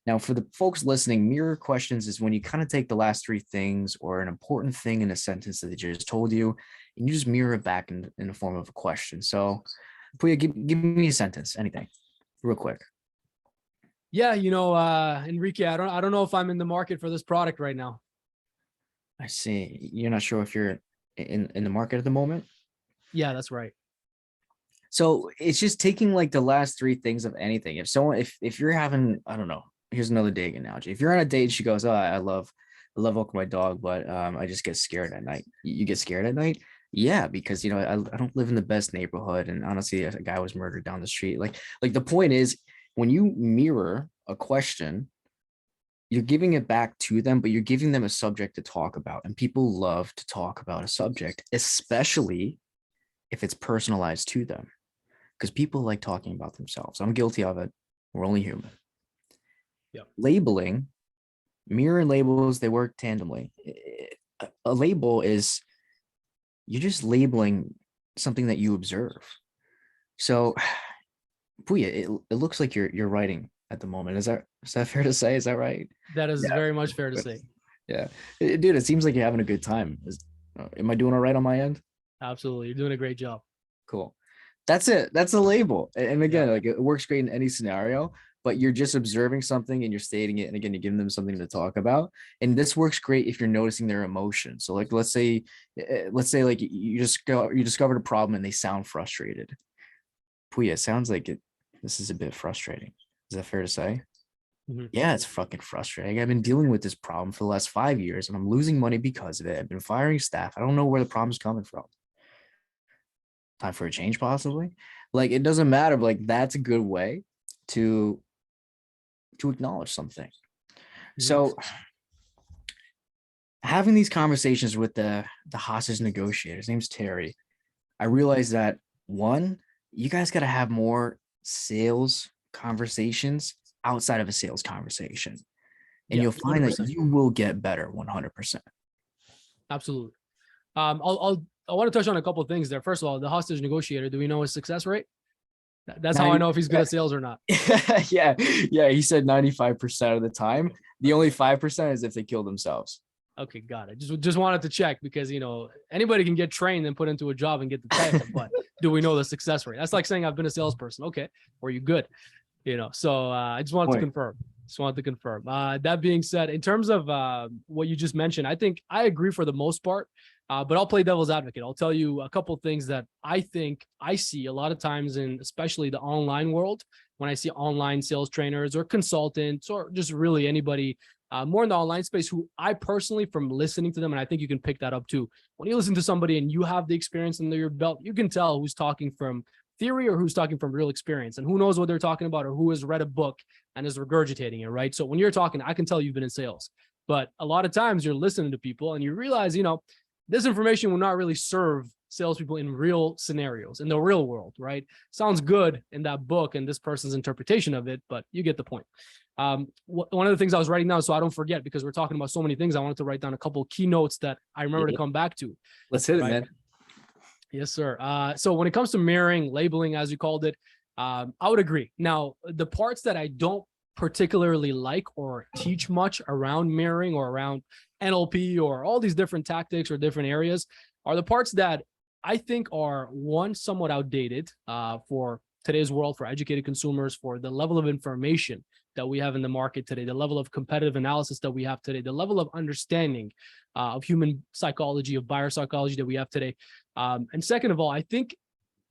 Now, for the folks listening, mirror questions is when you kind of take the last three things or an important thing in a sentence that they just told you, and you just mirror it back in the form of a question. So, Pouya, give me a sentence, anything, real quick. Yeah, Enrique, I don't know if I'm in the market for this product right now. I see. You're not sure if you're in the market at the moment? Yeah, that's right. So it's just taking like the last three things of anything. If you're having, I don't know, here's another dating analogy. If you're on a date, she goes, oh, I love walking my dog, but I just get scared at night. You get scared at night? Yeah, because I don't live in the best neighborhood, and honestly, a guy was murdered down the street. Like the point is, when you mirror a question, you're giving it back to them, but you're giving them a subject to talk about. And people love to talk about a subject, especially if it's personalized to them, because people like talking about themselves. I'm guilty of it. We're only human. Yep. Labeling, mirror and labels, they work tandemly. A label is, you're just labeling something that you observe. So, Pouya, it looks like you're writing at the moment. Is that fair to say? Is that right? That is very much fair to say. Yeah. Dude, it seems like you're having a good time. Am I doing all right on my end? Absolutely. You're doing a great job. Cool. That's it. That's a label. And again, like it works great in any scenario, but you're just observing something and you're stating it. And again, you're giving them something to talk about. And this works great if you're noticing their emotion. So like, let's say like you discovered a problem and they sound frustrated. Pouya, sounds like this is a bit frustrating. Is that fair to say? Mm-hmm. Yeah, it's fucking frustrating. I've been dealing with this problem for the last 5 years and I'm losing money because of it. I've been firing staff. I don't know where the problem's coming from. Time for a change, possibly. Like, it doesn't matter, but like that's a good way to acknowledge something. Mm-hmm. So having these conversations with the hostage negotiator, his name's Terry, I realized that one, you guys got to have more sales conversations outside of a sales conversation, and you'll find 100%. That you will get better 100%. Absolutely. I want to touch on a couple of things there. First of all, the hostage negotiator, do we know his success rate? That's how I know if he's good at sales or not. Yeah. He said 95% of the time. The only 5% is if they kill themselves. Okay, got it. Just wanted to check because anybody can get trained and put into a job and get the title, but do we know the success rate? That's like saying I've been a salesperson. Okay, were you good? So I just wanted to confirm. That being said, in terms of what you just mentioned, I think I agree for the most part, but I'll play devil's advocate. I'll tell you a couple of things that I think I see a lot of times in especially the online world when I see online sales trainers or consultants or just really anybody more in the online space who I personally, from listening to them, and I think you can pick that up too. When you listen to somebody and you have the experience under your belt, you can tell who's talking from theory or who's talking from real experience and who knows what they're talking about or who has read a book and is regurgitating it, right? So when you're talking, I can tell you've been in sales, but a lot of times you're listening to people and you realize, this information will not really serve salespeople in real scenarios, in the real world, right? Sounds good in that book and this person's interpretation of it, but you get the point. One of the things I was writing down, so I don't forget, because we're talking about so many things, I wanted to write down a couple of keynotes that I remember to come back to. Let's hit it, man. Yes, sir. So when it comes to mirroring, labeling, as you called it, I would agree. Now, the parts that I don't particularly like or teach much around mirroring or around NLP or all these different tactics or different areas are the parts that I think are, one, somewhat outdated for today's world, for educated consumers, for the level of information that we have in the market today, the level of competitive analysis that we have today, the level of understanding of human psychology, of buyer psychology that we have today. And second of all, I think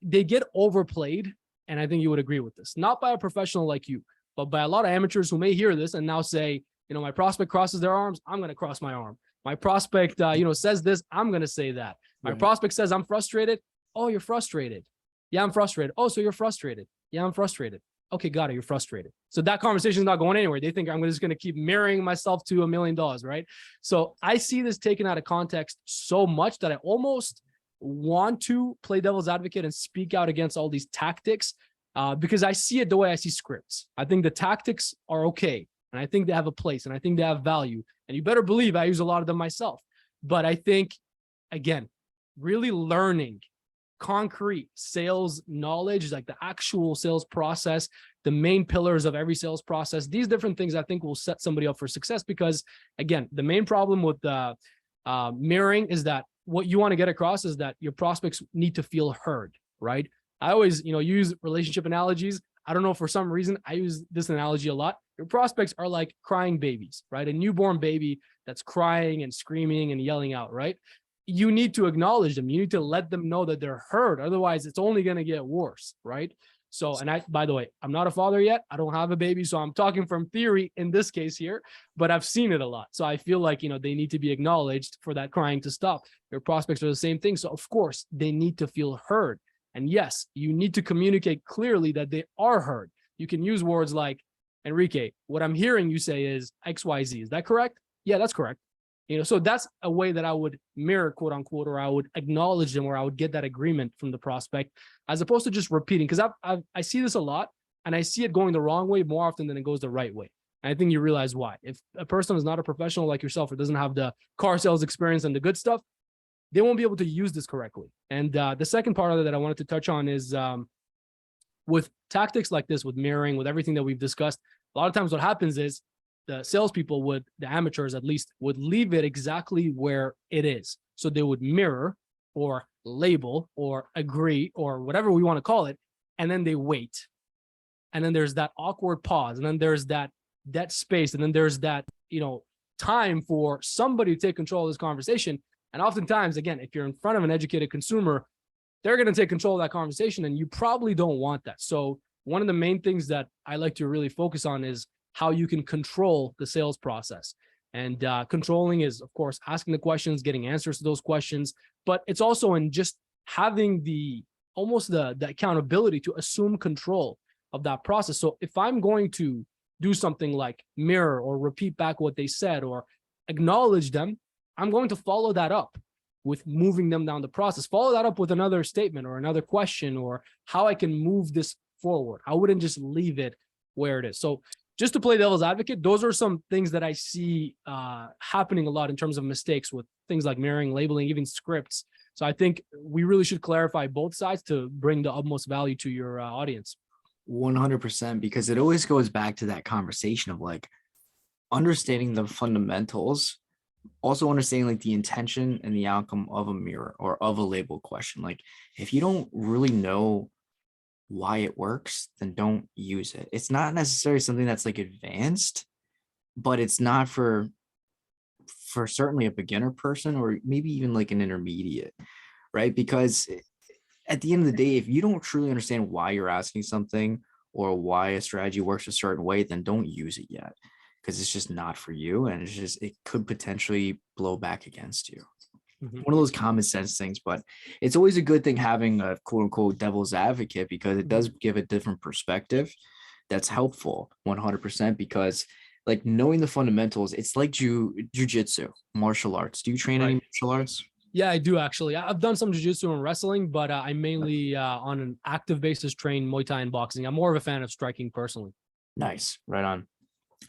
they get overplayed, and I think you would agree with this, not by a professional like you, but by a lot of amateurs who may hear this and now say, my prospect crosses their arms, I'm going to cross my arm. My prospect, says this, I'm going to say that. My prospect says I'm frustrated. Oh, you're frustrated. Yeah, I'm frustrated. Oh, so you're frustrated. Yeah, I'm frustrated. Okay, got it. You're frustrated. So that conversation is not going anywhere. They think I'm just going to keep mirroring myself to $1 million, right? So I see this taken out of context so much that I almost want to play devil's advocate and speak out against all these tactics because I see it the way I see scripts. I think the tactics are okay, and I think they have a place, and I think they have value. And you better believe I use a lot of them myself. But I think, again, really learning concrete sales knowledge, like the actual sales process, the main pillars of every sales process, these different things I think will set somebody up for success. Because again, the main problem with mirroring is that what you want to get across is that your prospects need to feel heard, right? I always, use relationship analogies. I don't know, for some reason, I use this analogy a lot. Your prospects are like crying babies, right? A newborn baby that's crying and screaming and yelling out, right? You need to acknowledge them. You need to let them know that they're heard. Otherwise, it's only going to get worse, right? So, and by the way, I'm not a father yet. I don't have a baby. So I'm talking from theory in this case here, but I've seen it a lot. So I feel like, they need to be acknowledged for that crying to stop. Your prospects are the same thing. So of course, they need to feel heard. And yes, you need to communicate clearly that they are heard. You can use words like, Enrique, what I'm hearing you say is XYZ. Is that correct? Yeah, that's correct. So that's a way that I would mirror, quote unquote, or I would acknowledge them, or I would get that agreement from the prospect, as opposed to just repeating. Because I see this a lot, and I see it going the wrong way more often than it goes the right way. And I think you realize why. If a person is not a professional like yourself, or doesn't have the car sales experience and the good stuff, they won't be able to use this correctly. And the second part of it that I wanted to touch on is with tactics like this, with mirroring, with everything that we've discussed, a lot of times what happens is the salespeople the amateurs at least, would leave it exactly where it is. So they would mirror or label or agree or whatever we want to call it. And then they wait. And then there's that awkward pause. And then there's that space. And then there's that, time for somebody to take control of this conversation. And oftentimes, again, if you're in front of an educated consumer, they're going to take control of that conversation, and you probably don't want that. So one of the main things that I like to really focus on is how you can control the sales process. And controlling is, of course, asking the questions, getting answers to those questions, but it's also in just having the accountability to assume control of that process. So if I'm going to do something like mirror or repeat back what they said or acknowledge them, I'm going to follow that up with moving them down the process, follow that up with another statement or another question, or how I can move this forward. I wouldn't just leave it where it is. So just to play devil's advocate, those are some things that I see happening a lot in terms of mistakes with things like mirroring, labeling, even scripts. So I think we really should clarify both sides to bring the utmost value to your audience. 100%, because it always goes back to that conversation of like understanding the fundamentals, also understanding like the intention and the outcome of a mirror or of a label question. Like if you don't really know why it works, then don't use it. It's not necessarily something that's like advanced, but it's not for certainly a beginner person or maybe even like an intermediate, right? Because at the end of the day, if you don't truly understand why you're asking something or why a strategy works a certain way, then don't use it yet because it's just not for you. And it could potentially blow back against you. Mhm. One of those common sense things, but it's always a good thing having a quote unquote devil's advocate because it does give a different perspective that's helpful 100% because like knowing the fundamentals, it's like jujitsu, martial arts. Do you train any Right. martial arts? Yeah, I do actually. I've done some jiu-jitsu and wrestling, but I mainly on an active basis train Muay Thai and boxing. I'm more of a fan of striking personally. Nice. Right on.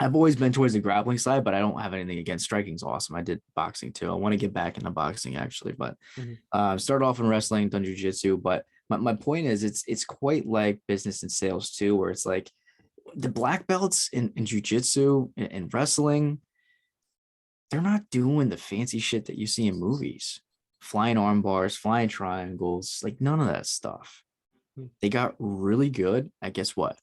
I've always been towards the grappling side, but I don't have anything against striking's awesome. I did boxing too. I want to get back into boxing actually, but Mhm. started off in wrestling, done jujitsu. But my point is it's quite like business and sales too, where it's like the black belts in jujitsu and wrestling, they're not doing the fancy shit that you see in movies. Flying arm bars, flying triangles, like none of that stuff. Mhm. They got really good at guess what?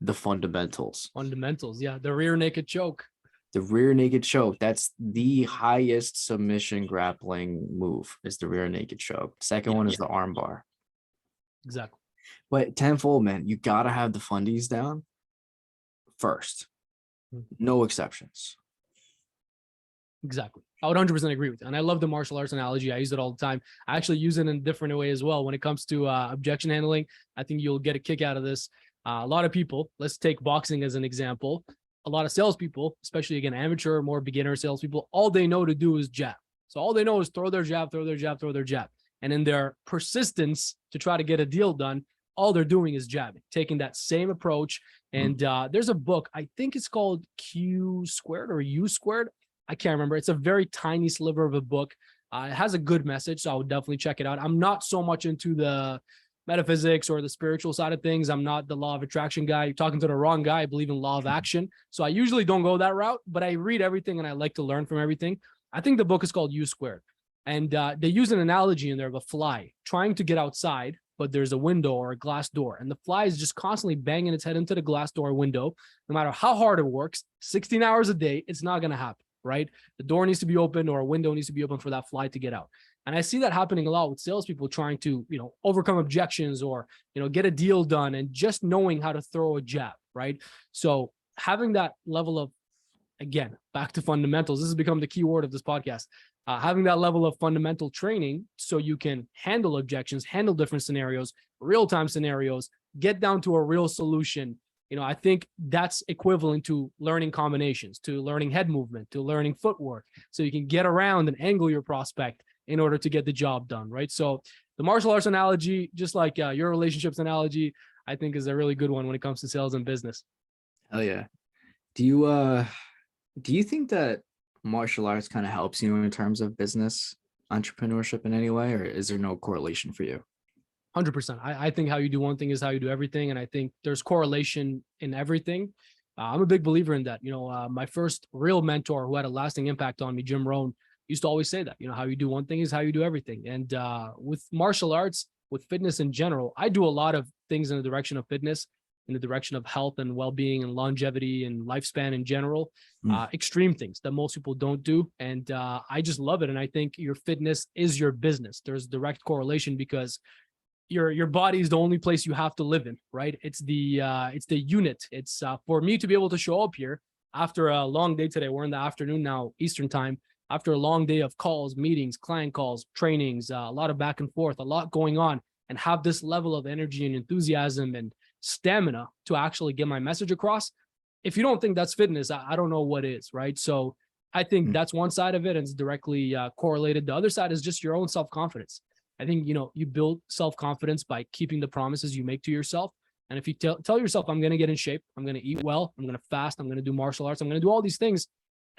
The fundamentals. Fundamentals, yeah. The rear naked choke. The rear naked choke. That's the highest submission grappling move is the rear naked choke. Second Yeah, one is the arm bar. exactly. But tenfold, man, you gotta have the fundies down first. Mhm. No exceptions. Exactly. I would 100% agree with you. And I love the martial arts analogy. I use it all the time. I actually use it in a different way as well. When it comes to objection handling, I think you'll get a kick out of this. A lot of people, let's take boxing as an example. A lot of salespeople, especially again, amateur, more beginner salespeople, all they know to do is jab. So all they know is throw their jab, throw their jab, throw their jab. And in their persistence to try to get a deal done, all they're doing is jabbing, taking that same approach. And there's a book, I think it's called Q squared or U squared. I can't remember. It's a very tiny sliver of a book. It has a good message, so I would definitely check it out. I'm not so much into the metaphysics or the spiritual side of things. I'm not the law of attraction guy. You're talking to the wrong guy. I believe in law of action. So I usually don't go that route, but I read everything and I like to learn from everything. I think the book is called U Squared. And they use an analogy in there of a fly trying to get outside, but there's a window or a glass door. And the fly is just constantly banging its head into the glass door window. No matter how hard it works, 16 hours a day, it's not going to happen. Right? The door needs to be open or a window needs to be open for that fly to get out. And I see that happening a lot with salespeople trying to, overcome objections or, get a deal done and just knowing how to throw a jab. Right. So having that level of, again, back to fundamentals, this has become the key word of this podcast, having that level of fundamental training so you can handle objections, handle different scenarios, real-time scenarios, get down to a real solution. I think that's equivalent to learning combinations, to learning head movement, to learning footwork, so you can get around and angle your prospect in order to get the job done, right? So the martial arts analogy, just like your relationships analogy, I think is a really good one when it comes to sales and business. Hell yeah. Do you think that martial arts kind of helps you in terms of business entrepreneurship in any way, or is there no correlation for you? 100%. I think how you do one thing is how you do everything. And I think there's correlation in everything. I'm a big believer in that. My first real mentor who had a lasting impact on me, Jim Rohn, used to always say that, how you do one thing is how you do everything. And with martial arts, with fitness in general, I do a lot of things in the direction of fitness, in the direction of health and well-being and longevity and lifespan in general, extreme things that most people don't do. And I just love it. And I think your fitness is your business. There's direct correlation because your body is the only place you have to live in, right? It's the unit. It's for me to be able to show up here after a long day today. We're in the afternoon now, Eastern time. After a long day of calls, meetings, client calls, trainings, a lot of back and forth, a lot going on, and have this level of energy and enthusiasm and stamina to actually get my message across. If you don't think that's fitness, I don't know what is, right? So I think that's one side of it, and it's directly correlated. The other side is just your own self-confidence. I think, you build self-confidence by keeping the promises you make to yourself. And if you tell yourself, I'm going to get in shape, I'm going to eat well, I'm going to fast, I'm going to do martial arts, I'm going to do all these things,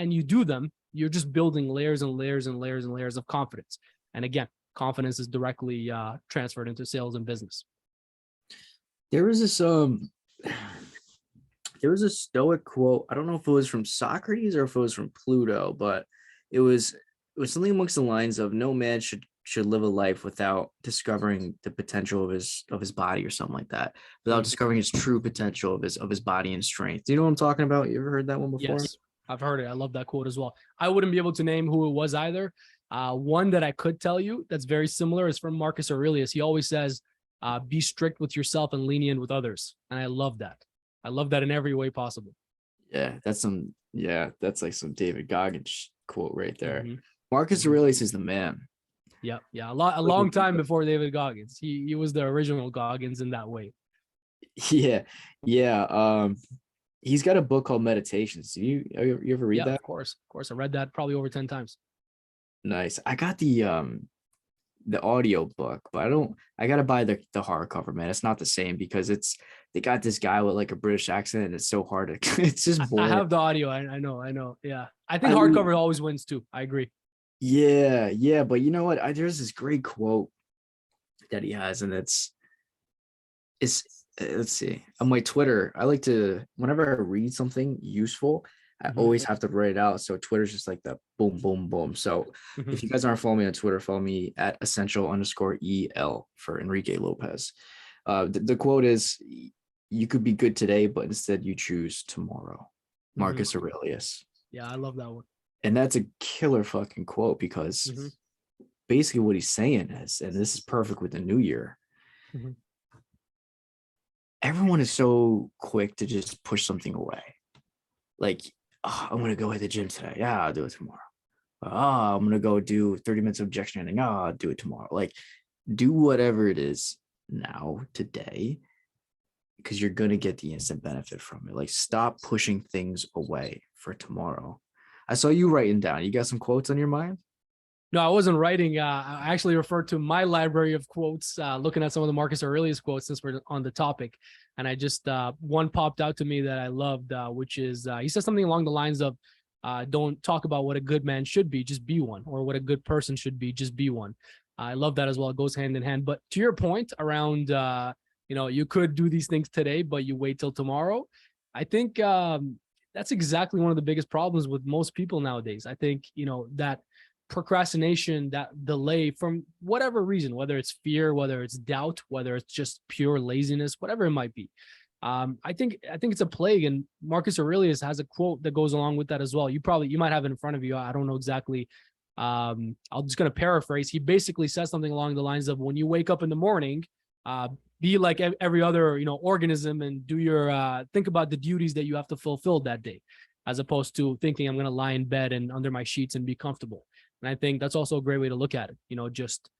and you do them, you're just building layers and layers and layers and layers of confidence. And again, confidence is directly transferred into sales and business. There was this there was a Stoic quote. I don't know if it was from Socrates or if it was from Pluto, but it was something amongst the lines of no man should live a life without discovering the potential of his body or something like that, without discovering his true potential of his body and strength. Do you know what I'm talking about? You ever heard that one before? Yes, I've heard it. I love that quote as well. I wouldn't be able to name who it was either. One that I could tell you that's very similar is from Marcus Aurelius. He always says, be strict with yourself and lenient with others. And I love that. I love that in every way possible. Yeah, that's like some David Goggins quote right there. Mm-hmm. Marcus Aurelius is the man. Yeah. A long time before David Goggins. He was the original Goggins in that way. Yeah. He's got a book called Meditations. You ever read that? Of course. I read that probably over 10 times. Nice. I got the audio book, but I gotta buy the hardcover, man. It's not the same because they got this guy with like a British accent and it's so hard to it's just boring. I have the audio. I know. Yeah. I think hardcover always wins too. I agree. Yeah, but you know what? There's this great quote that he has, and it's let's see. On my Twitter, I like to, whenever I read something useful, I always have to write it out. So Twitter's just like the boom, boom, boom. So if you guys aren't following me on Twitter, follow me at essential_EL for Enrique Lopez. The quote is, you could be good today, but instead you choose tomorrow. Marcus Aurelius. Yeah, I love that one. And that's a killer fucking quote because basically what he's saying is, and this is perfect with the new year, everyone is so quick to just push something away. Like, oh, I'm going to go hit the gym today. Yeah, I'll do it tomorrow. Oh, I'm going to go do 30 minutes of objection handling. Oh, I'll do it tomorrow. Like, do whatever it is now, today, because you're going to get the instant benefit from it. Like, stop pushing things away for tomorrow. I saw you writing down. You got some quotes on your mind? No, I wasn't writing. I actually referred to my library of quotes, looking at some of the Marcus Aurelius quotes since we're on the topic. And I just, one popped out to me that I loved, which is, he says something along the lines of, don't talk about what a good man should be, just be one, or what a good person should be, just be one. I love that as well. It goes hand in hand. But to your point around, you could do these things today, but you wait till tomorrow. I think that's exactly one of the biggest problems with most people nowadays. I think, that procrastination, that delay from whatever reason, whether it's fear, whether it's doubt, whether it's just pure laziness, whatever it might be. I think it's a plague. And Marcus Aurelius has a quote that goes along with that as well. You might have it in front of you. I don't know exactly. I'm just going to paraphrase. He basically says something along the lines of, when you wake up in the morning, be like every other, organism, and do your, think about the duties that you have to fulfill that day, as opposed to thinking I'm going to lie in bed and under my sheets and be comfortable. And I think that's also a great way to look at it. Just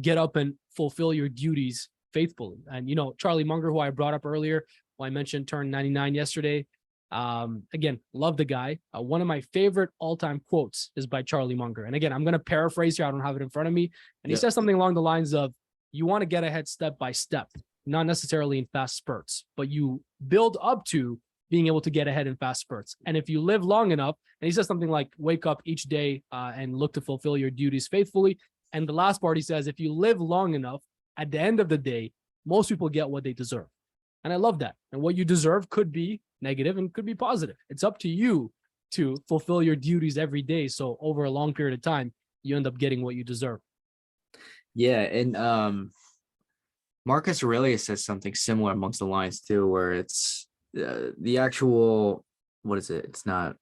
get up and fulfill your duties faithfully. And, Charlie Munger, who I brought up earlier, who I mentioned turned 99 yesterday. Again, love the guy. One of my favorite all-time quotes is by Charlie Munger. And again, I'm going to paraphrase here. I don't have it in front of me. And he says something along the lines of, you want to get ahead step by step, not necessarily in fast spurts, but you build up to being able to get ahead in fast spurts. And if you live long enough, and he says something like, wake up each day and look to fulfill your duties faithfully. And the last part, he says, if you live long enough, at the end of the day, most people get what they deserve. And I love that. And what you deserve could be negative and could be positive. It's up to you to fulfill your duties every day. So over a long period of time, you end up getting what you deserve. Yeah. And Marcus Aurelius says something similar amongst the lines too, where it's the actual, what is it? It's not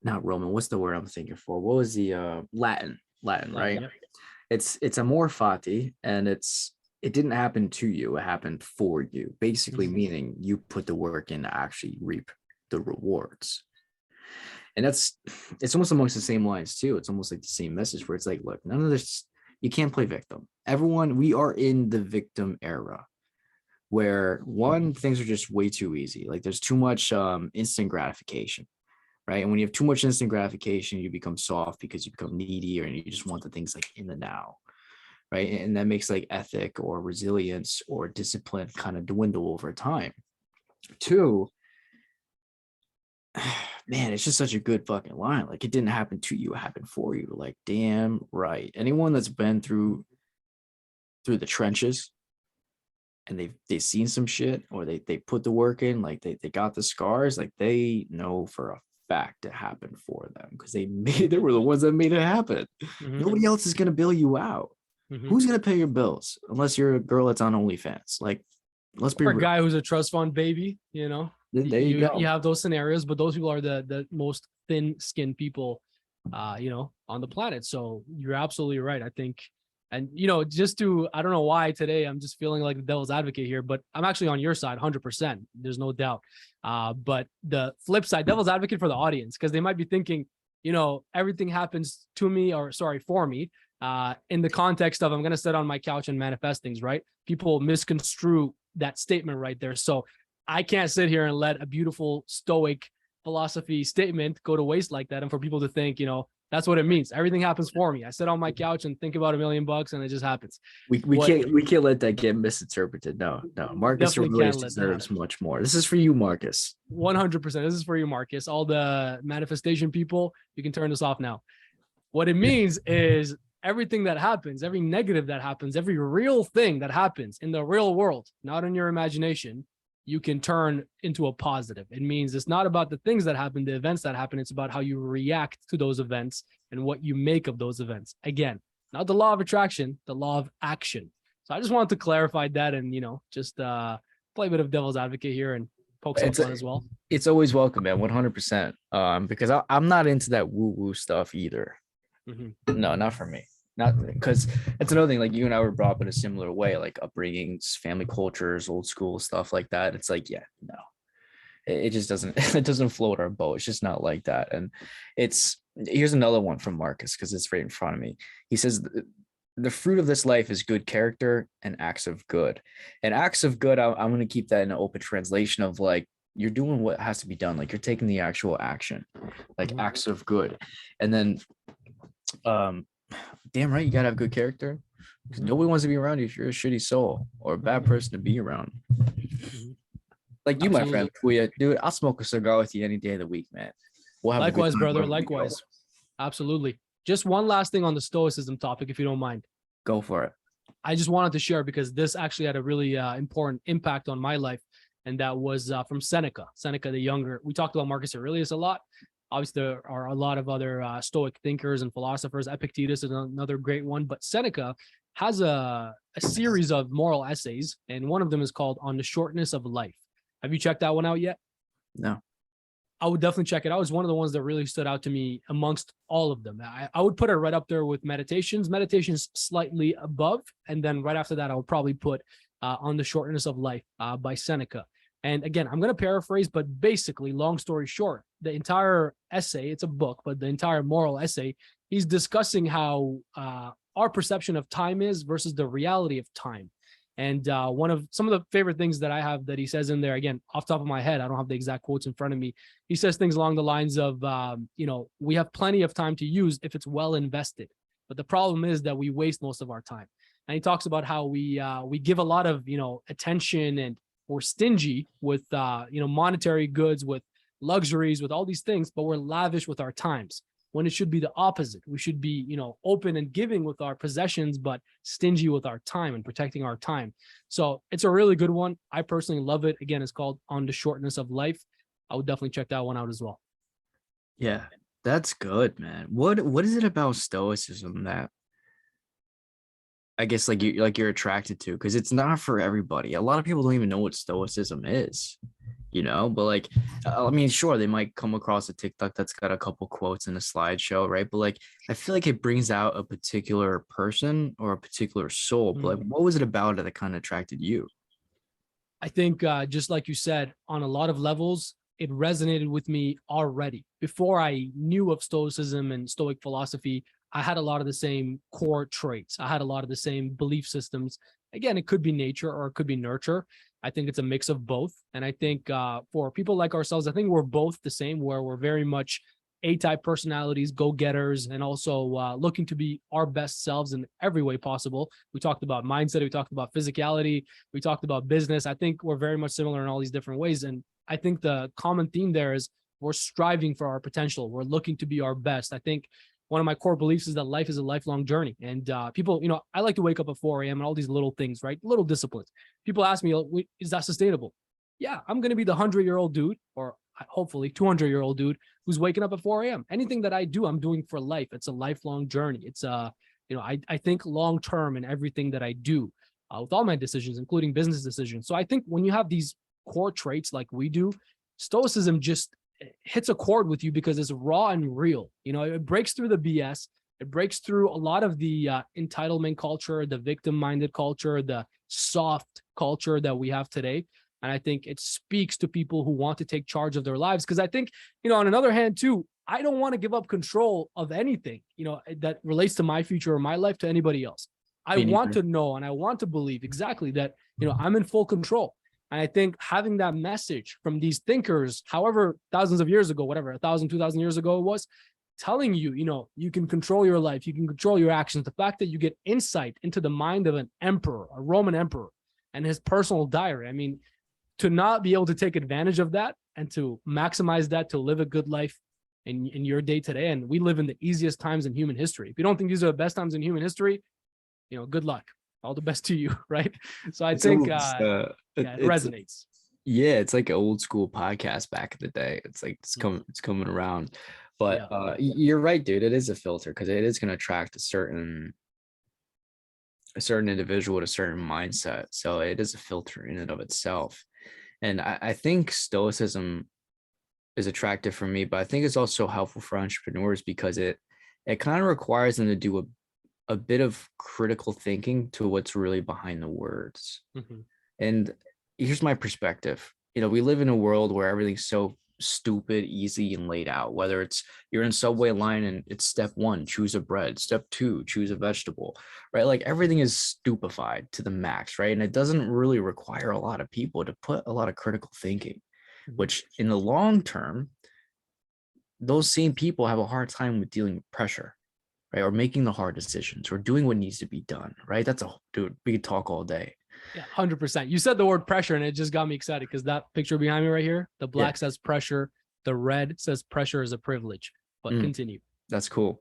Roman. What's the word I'm thinking for? What was the Latin, right? Yeah. It's amor fati, and it didn't happen to you. It happened for you, basically meaning you put the work in to actually reap the rewards. And it's almost amongst the same lines too. It's almost like the same message where it's like, look, none of this, you can't play victim. Everyone, we are in the victim era, where things are just way too easy. Like there's too much instant gratification, right? And when you have too much instant gratification, you become soft because you become needy, or you just want the things like in the now, right? And that makes like ethic or resilience or discipline kind of dwindle over time. Two, man, it's just such a good fucking line. Like, it didn't happen to you, it happened for you. Like, damn right. Anyone that's been through the trenches and they've seen some shit, or they put the work in, like they got the scars, like they know for a fact it happened for them. because they were the ones that made it happen. Mhm. Nobody else is gonna bail you out. Mhm. Who's gonna pay your bills unless you're a girl that's on OnlyFans? Like, let's be Or a real. guy who's a trust fund baby, you know. There you You go. have those scenarios, but those people are the most thin-skinned people, on the planet. So you're absolutely right. I think, and I don't know why today I'm just feeling like the devil's advocate here, but I'm actually on your side, 100%. There's no doubt. But the flip side, devil's advocate for the audience, because they might be thinking, everything happens to me, or sorry, for me, in the context of I'm going to sit on my couch and manifest things, right? People misconstrue that statement right there. So I can't sit here and let a beautiful Stoic philosophy statement go to waste like that. And for people to think, that's what it means. Everything happens for me. I sit on my couch and think about $1,000,000 and it just happens. We can't let that get misinterpreted. No. Marcus Definitely Aurelius can't let that deserves happen. much more. This is for you, Marcus. 100%. This is for you, Marcus. All the manifestation people, you can turn this off now. What it means is everything that happens, every negative that happens, every real thing that happens in the real world, not in your imagination, you can turn into a positive. It means it's not about the things that happen, the events that happen. It's about how you react to those events and what you make of those events. Again, not the law of attraction, the law of action. So I just wanted to clarify that and, just play a bit of devil's advocate here and poke some fun as well. It's always welcome, man. 100%. Because I'm not into that woo-woo stuff either. Mm-hmm. No, not for me. Not because it's another thing. Like you and I were brought up in a similar way, like upbringings, family cultures, old school stuff like that. It's like, yeah, no, it just doesn't. It doesn't float our boat. It's just not like that. And here's another one from Marcus because it's right in front of me. He says the fruit of this life is good character and acts of good. And acts of good, I'm going to keep that in an open translation of like you're doing what has to be done. Like you're taking the actual action, like acts of good. And then damn right, you gotta have good character because nobody wants to be around you if you're a shitty soul or a bad person to be around. Like you, absolutely. My friend Pouya, dude, I'll smoke a cigar with you any day of the week, man. We'll have likewise, brother. Likewise. Absolutely. Just one last thing on the Stoicism topic, if you don't mind. Go for it. I just wanted to share because this actually had a really important impact on my life, and that was from Seneca. Seneca the Younger. We talked about Marcus Aurelius a lot. Obviously, there are a lot of other Stoic thinkers and philosophers. Epictetus is another great one, but Seneca has a series of moral essays, and one of them is called On the Shortness of Life. Have you checked that one out yet? No. I would definitely check it out. It's one of the ones that really stood out to me amongst all of them. I would put it right up there with Meditations. Meditations slightly above, and then right after that, I would probably put On the Shortness of Life by Seneca. And again, I'm going to paraphrase, but basically, long story short, the entire essay, it's a book, but the entire moral essay, he's discussing how our perception of time is versus the reality of time. And some of the favorite things that I have that he says in there, again, off the top of my head, I don't have the exact quotes in front of me. He says things along the lines of, we have plenty of time to use if it's well invested. But the problem is that we waste most of our time. And he talks about how we give a lot of, attention, and we're stingy with, monetary goods, with luxuries, with all these things, but we're lavish with our times, when it should be the opposite. We should be, open and giving with our possessions, but stingy with our time and protecting our time. So it's a really good one. I personally love it. Again, it's called On the Shortness of Life. I would definitely check that one out as well. Yeah, that's good, man. What is it about Stoicism that I guess you're attracted to? Because it's not for everybody. A lot of people don't even know what Stoicism is. But sure, they might come across a TikTok that's got a couple quotes in a slideshow, right? But I feel like it brings out a particular person or a particular soul. But what was it about it that kind of attracted you? I think just like you said, on a lot of levels, it resonated with me already. Before I knew of Stoicism and Stoic philosophy, I had a lot of the same core traits. I had a lot of the same belief systems. Again, it could be nature or it could be nurture. I think it's a mix of both. And I think for people like ourselves, I think we're both the same, where we're very much A-type personalities, go-getters, and also looking to be our best selves in every way possible. We talked about mindset. We talked about physicality. We talked about business. I think we're very much similar in all these different ways. And I think the common theme there is we're striving for our potential. We're looking to be our best. I think one of my core beliefs is that life is a lifelong journey. And people, I like to wake up at 4 a.m. and all these little things, right? Little disciplines. People ask me, is that sustainable? Yeah, I'm going to be the 100-year-old dude, or hopefully 200-year-old dude who's waking up at 4 a.m. Anything that I do, I'm doing for life. It's a lifelong journey. It's I think long term in everything that I do with all my decisions, including business decisions. So I think when you have these core traits like we do, Stoicism just hits a chord with you because it's raw and real. It breaks through the BS. It breaks through a lot of the entitlement culture, the victim-minded culture, the soft culture that we have today. And I think it speaks to people who want to take charge of their lives. Because I think, on another hand, too, I don't want to give up control of anything, that relates to my future or my life to anybody else. I want to know and I want to believe exactly that, I'm in full control. And I think having that message from these thinkers, however, thousands of years ago, whatever, 1,000, 2,000 years ago it was, telling you, you can control your life, you can control your actions. The fact that you get insight into the mind of an emperor, a Roman emperor, and his personal diary. I mean, to not be able to take advantage of that and to maximize that, to live a good life in your day today. And we live in the easiest times in human history. If you don't think these are the best times in human history, good luck. All the best to you, right? So I think it resonates. Yeah, it's like an old school podcast back in the day. It's like it's coming around. But you're right, dude. It is a filter because it is going to attract a certain individual with a certain mindset. So it is a filter in and of itself. And I think Stoicism is attractive for me, but I think it's also helpful for entrepreneurs because it kind of requires them to do a bit of critical thinking to what's really behind the words. Mm-hmm. And here's my perspective. We live in a world where everything's so stupid, easy, and laid out. Whether it's you're in subway line and it's step 1, choose a bread, step 2, choose a vegetable, right? Like everything is stupefied to the max, right? And it doesn't really require a lot of people to put a lot of critical thinking, which in the long term, those same people have a hard time with dealing with pressure, right? Or making the hard decisions or doing what needs to be done, right? Dude, we could talk all day. Yeah, 100%. You said the word pressure and it just got me excited because that picture behind me right here, the black says pressure, the red says pressure is a privilege. But continue. That's cool.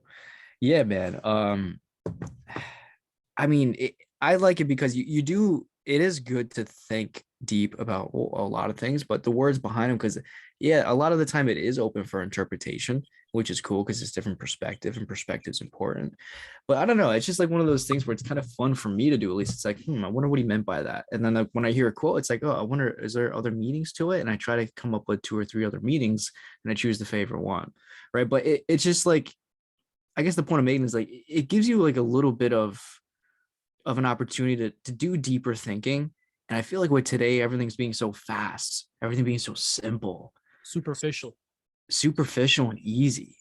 Yeah, man. I mean, I like it because you do, it is good to think deep about a lot of things, but the words behind them, because a lot of the time it is open for interpretation, which is cool because it's different perspective and perspective is important. But I don't know, it's just like one of those things where it's kind of fun for me to do. At least it's like, I wonder what he meant by that. And then when I hear a quote, it's like, oh, I wonder, is there other meanings to it? And I try to come up with 2 or 3 other meanings and I choose the favorite one, right? But it's just like, I guess the point I'm making is like, it gives you like a little bit of an opportunity to do deeper thinking. And I feel like with today, everything's being so fast, everything being so simple, superficial and easy.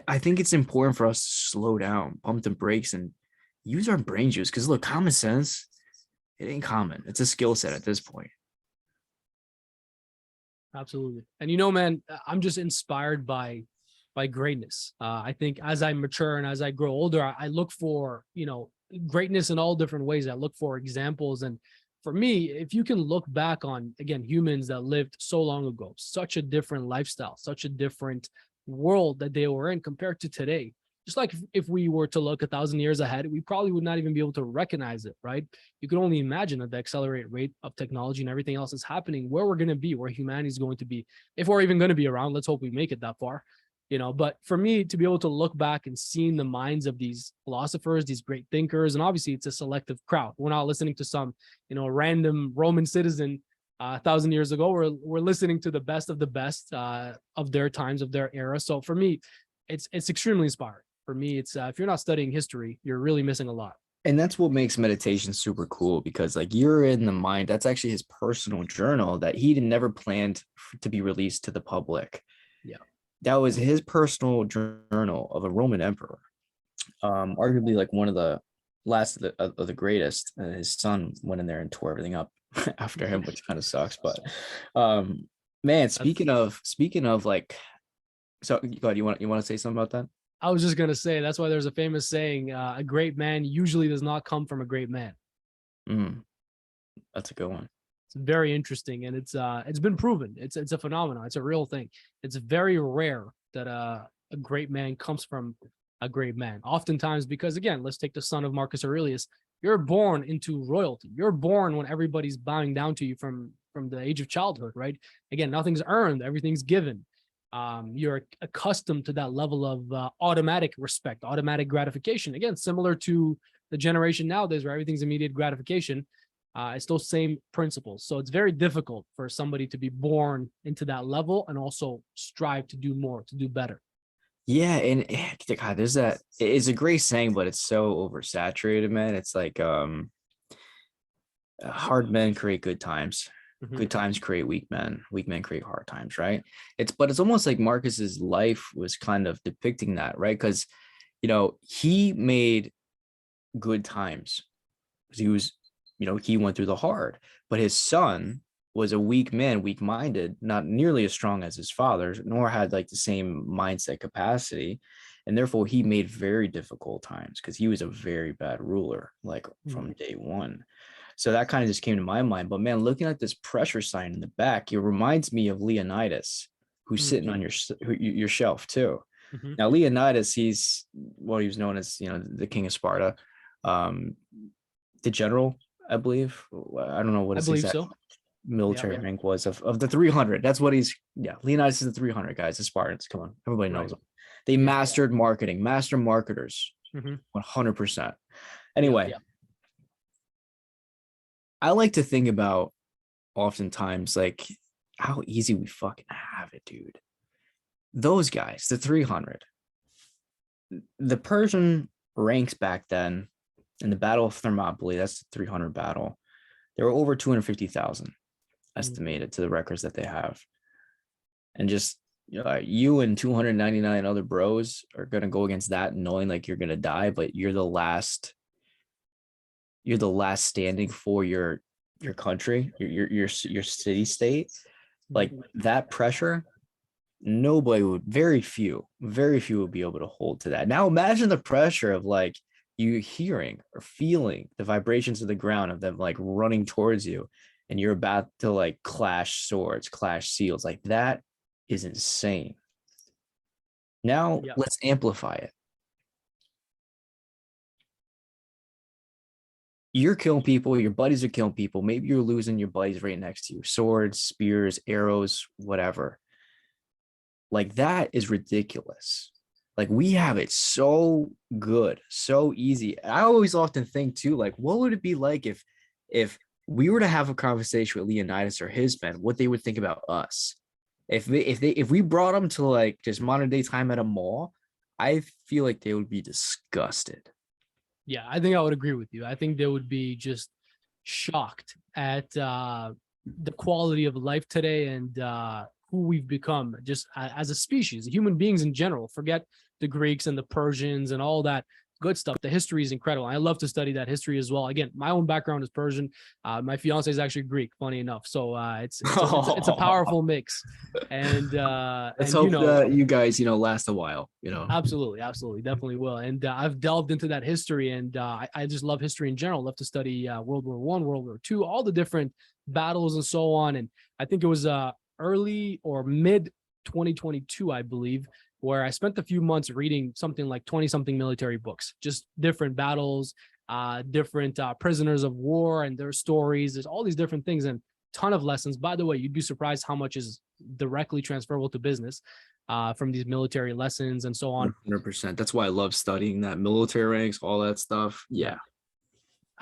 I think it's important for us to slow down, pump the brakes, and use our brain juice. Because look, common sense, it ain't common. It's a skill set at this point. Absolutely. And man, I'm just inspired by greatness. I think as I mature and as I grow older, I look for, greatness in all different ways. I look for examples. And for me, if you can look back on, again, humans that lived so long ago, such a different lifestyle, such a different world that they were in compared to today, just like if we were to look 1,000 years ahead, we probably would not even be able to recognize it, right? You can only imagine at the accelerated rate of technology and everything else is happening, where we're going to be, where humanity is going to be, if we're even going to be around. Let's hope we make it that far. But for me to be able to look back and seeing the minds of these philosophers, these great thinkers, and obviously it's a selective crowd. We're not listening to some, random Roman citizen 1,000 years ago. We're listening to the best of of their times, of their era. So for me, it's extremely inspiring. For me, it's if you're not studying history, you're really missing a lot. And that's what makes meditation super cool, because like you're in the mind. That's actually his personal journal that he never planned to be released to the public. Yeah. That was his personal journal of a Roman emperor, arguably like one of the last of the greatest. His son went in there and tore everything up after him, which kind of sucks. But man, speaking of like, so God, you want to say something about that? I was just gonna say that's why there's a famous saying: a great man usually does not come from a great man. That's a good one. It's very interesting, and it's been proven. It's a phenomenon. It's a real thing. It's very rare that a great man comes from a great man. Oftentimes, because again, let's take the son of Marcus Aurelius. You're born into royalty. You're born when everybody's bowing down to you from from the age of childhood, right? Again, nothing's earned, everything's given. You're accustomed to that level of automatic respect, automatic gratification. Again, similar to the generation nowadays where everything's immediate gratification. It's those same principles. So it's very difficult for somebody to be born into that level and also strive to do more, to do better. Yeah, and God, there's that. It's a great saying, but it's so oversaturated, man. It's like hard men create good times. Mhm. Good times create weak men create hard times, right? It's almost like Marcus's life was kind of depicting that, right? Because he made good times. He was, he went through the hard, but his son was a weak man, weak-minded, not nearly as strong as his father, nor had like the same mindset capacity. And therefore he made very difficult times because he was a very bad ruler, like from day one. So that kind of just came to my mind. But man, looking at this pressure sign in the back, it reminds me of Leonidas, who's sitting on your shelf too. Mhm. Now, Leonidas, he was known as, the king of Sparta, the general, I believe. I don't know what I his believe exact so. military rank was of the 300. That's what Leonidas is the 300 guys, the Spartans. Come on, everybody knows them. They mastered marketing, master marketers, 100%. Anyway, I like to think about oftentimes like how easy we fucking have it, dude. Those guys, the 300, the Persian ranks back then in the Battle of Thermopylae, that's the 300 battle. There were over 250,000 estimated to the records that they have. And just you and 299 other bros are going to go against that knowing like you're going to die, but you're the last standing for your country, your city state. Like that pressure, very few would be able to hold to that. Now imagine the pressure of like you hearing or feeling the vibrations of the ground of them like running towards you, and you're about to like clash swords, clash shields. Like that is insane. Now let's amplify it. You're killing people, your buddies are killing people. Maybe you're losing your buddies right next to you. Swords, spears, arrows, whatever. Like that is ridiculous. Like we have it so good, so easy. I always often think too, like, what would it be like if we were to have a conversation with Leonidas or his men, what they would think about us? If we brought them to like just modern day time at a mall, I feel like they would be disgusted. Yeah, I think I would agree with you. I think they would be just shocked at the quality of life today and who we've become just as a species, human beings in general. Forget the Greeks and the Persians and all that good stuff. The history is incredible. I love to study that history as well. Again, my own background is Persian. My fiance is actually Greek, funny enough. So it's a powerful mix. And let's hope that you guys, last a while, Absolutely, definitely will. And I've delved into that history, and I just love history in general. Love to study World War I, World War II, all the different battles and so on. And I think it was early or mid 2022, I believe, where I spent a few months reading something like 20-something military books, just different battles, different prisoners of war and their stories. There's all these different things and ton of lessons. By the way, you'd be surprised how much is directly transferable to business from these military lessons and so on. 100%. That's why I love studying that military ranks, all that stuff. Yeah.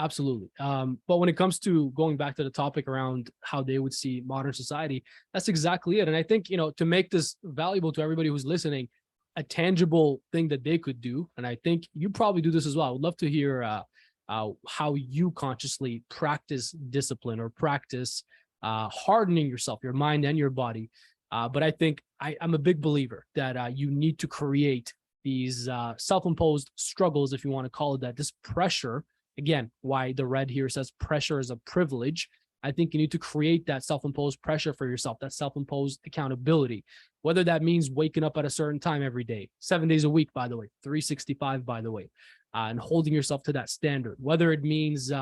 Absolutely. But when it comes to going back to the topic around how they would see modern society, that's exactly it. And I think, to make this valuable to everybody who's listening, a tangible thing that they could do, and I think you probably do this as well. I would love to hear how you consciously practice discipline or practice hardening yourself, your mind and your body. But I think I'm a big believer that you need to create these self-imposed struggles, if you want to call it that, this pressure. Again, why the red here says pressure is a privilege. I think you need to create that self-imposed pressure for yourself, that self-imposed accountability, whether that means waking up at a certain time every day, 7 days a week, by the way, 365, by the way, and holding yourself to that standard, whether it means,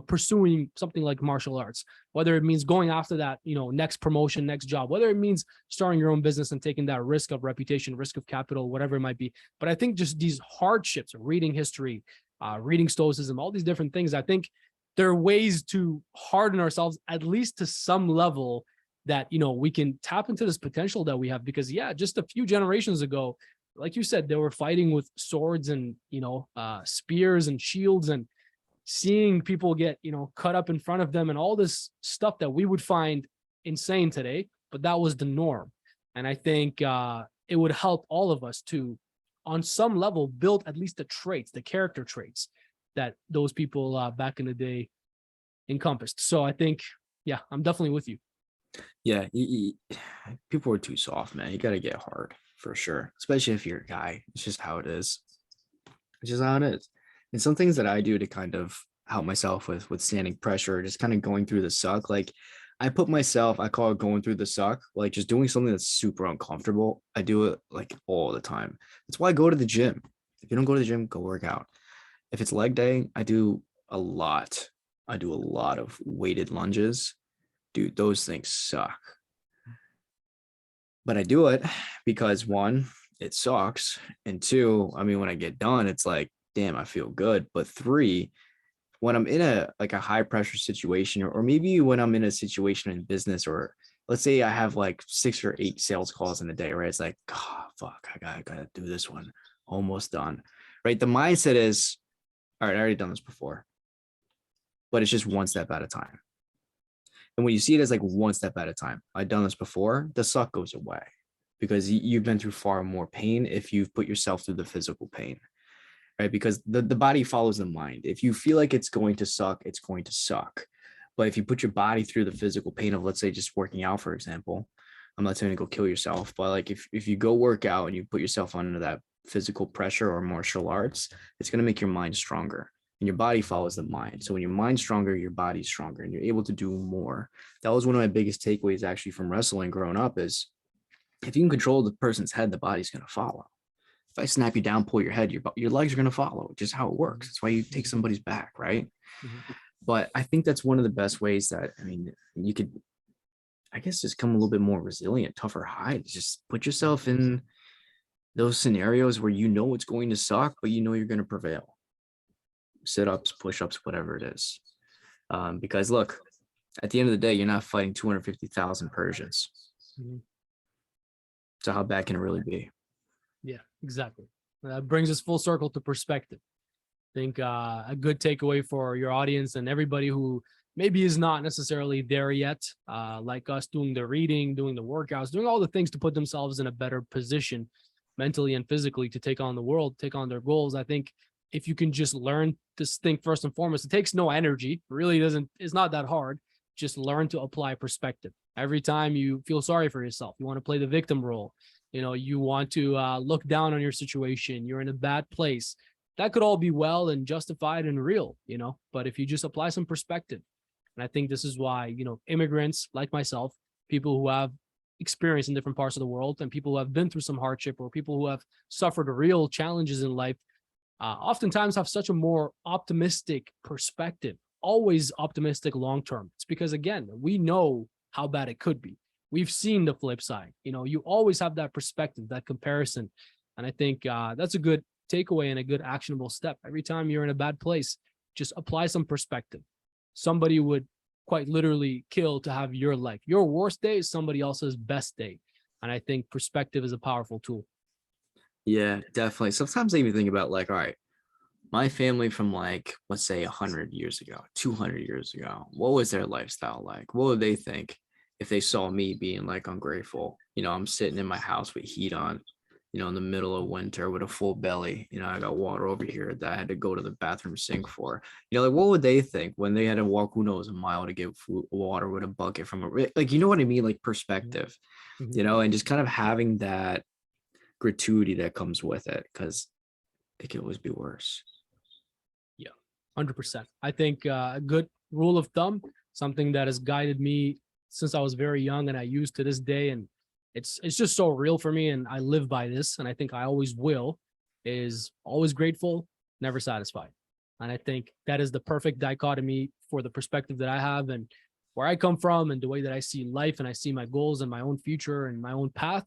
pursuing something like martial arts, whether it means going after that, next promotion, next job, whether it means starting your own business and taking that risk of reputation, risk of capital, whatever it might be. But I think just these hardships, reading history, reading Stoicism, all these different things, I think there are ways to harden ourselves, at least to some level, that, we can tap into this potential that we have. Because yeah, just a few generations ago, like you said, they were fighting with swords and, spears and shields, and seeing people get, cut up in front of them and all this stuff that we would find insane today, but that was the norm. And I think it would help all of us to, on some level, build at least the traits, the character traits that those people back in the day encompassed. So I think, yeah, I'm definitely with you. Yeah, people are too soft, man. You got to get hard for sure, especially if you're a guy. It's just how it is. It's just how it is. And some things that I do to kind of help myself with withstanding pressure, just kind of going through the suck. Like I call it going through the suck, like just doing something that's super uncomfortable. I do it like all the time. That's why I go to the gym. If you don't go to the gym, go work out. If it's leg day, I do a lot. I do a lot of weighted lunges. Dude, those things suck. But I do it because one, it sucks. And two, I mean, when I get done, it's like, damn, I feel good. But three, when I'm in a high pressure situation, or maybe when I'm in a situation in business, or let's say I have like 6 or 8 sales calls in a day, right? It's like, oh, fuck, I gotta do this one. Almost done. Right. The mindset is, all right, I already done this before, but it's just one step at a time. And when you see it as like one step at a time, I've done this before, the suck goes away because you've been through far more pain if you've put yourself through the physical pain, right? Because the body follows the mind. If you feel like it's going to suck, it's going to suck. But if you put your body through the physical pain of, let's say, just working out, for example, I'm not saying to go kill yourself, but like if you go work out and you put yourself under that physical pressure or martial arts, it's going to make your mind stronger. And your body follows the mind. So when your mind's stronger, your body's stronger and you're able to do more. That was one of my biggest takeaways actually from wrestling growing up is if you can control the person's head, the body's going to follow. If I snap you down, pull your head, your legs are going to follow, just how it works. That's why you take somebody's back, right? Mm-hmm. But I think that's one of the best ways that, I mean, you could, I guess, just come a little bit more resilient, tougher hide. Just put yourself in those scenarios where you know it's going to suck, but you know you're going to prevail. Sit-ups, push-ups, whatever it is. Because look, at the end of the day, you're not fighting 250,000 Persians. Mm-hmm. So how bad can it really be? Yeah, exactly. That brings us full circle to perspective. I think a good takeaway for your audience and everybody who maybe is not necessarily there yet, like us, doing the reading, doing the workouts, doing all the things to put themselves in a better position mentally and physically to take on the world, take on their goals. I think if you can just learn this thing first and foremost, it takes no energy. It really doesn't, it's not that hard. Just learn to apply perspective. Every time you feel sorry for yourself, you want to play the victim role, you want to look down on your situation, you're in a bad place. That could all be well and justified and real, but if you just apply some perspective, and I think this is why, immigrants like myself, people who have experience in different parts of the world and people who have been through some hardship or people who have suffered real challenges in life, oftentimes have such a more optimistic perspective, always optimistic long-term. It's because, again, we know how bad it could be. We've seen the flip side. You always have that perspective, that comparison. And I think that's a good takeaway and a good actionable step. Every time you're in a bad place, just apply some perspective. Somebody would quite literally kill to have your life. Your worst day is somebody else's best day. And I think perspective is a powerful tool. Yeah, definitely. Sometimes I even think about like, all right, my family from like, let's say 100 years ago, 200 years ago, what was their lifestyle like? What would they think if they saw me being like ungrateful? I'm sitting in my house with heat on, in the middle of winter with a full belly. I got water over here that I had to go to the bathroom sink for. Like what would they think when they had to walk, who knows, a mile to get water with a bucket from like, you know what I mean? Like perspective, Mm-hmm. and just kind of having that gratuity that comes with it, because it could always be worse. Yeah, 100%. I think a good rule of thumb, something that has guided me since I was very young and I use to this day, and it's just so real for me and I live by this, and I think I always will, is always grateful, never satisfied. And I think that is the perfect dichotomy for the perspective that I have and where I come from and the way that I see life and I see my goals and my own future and my own path.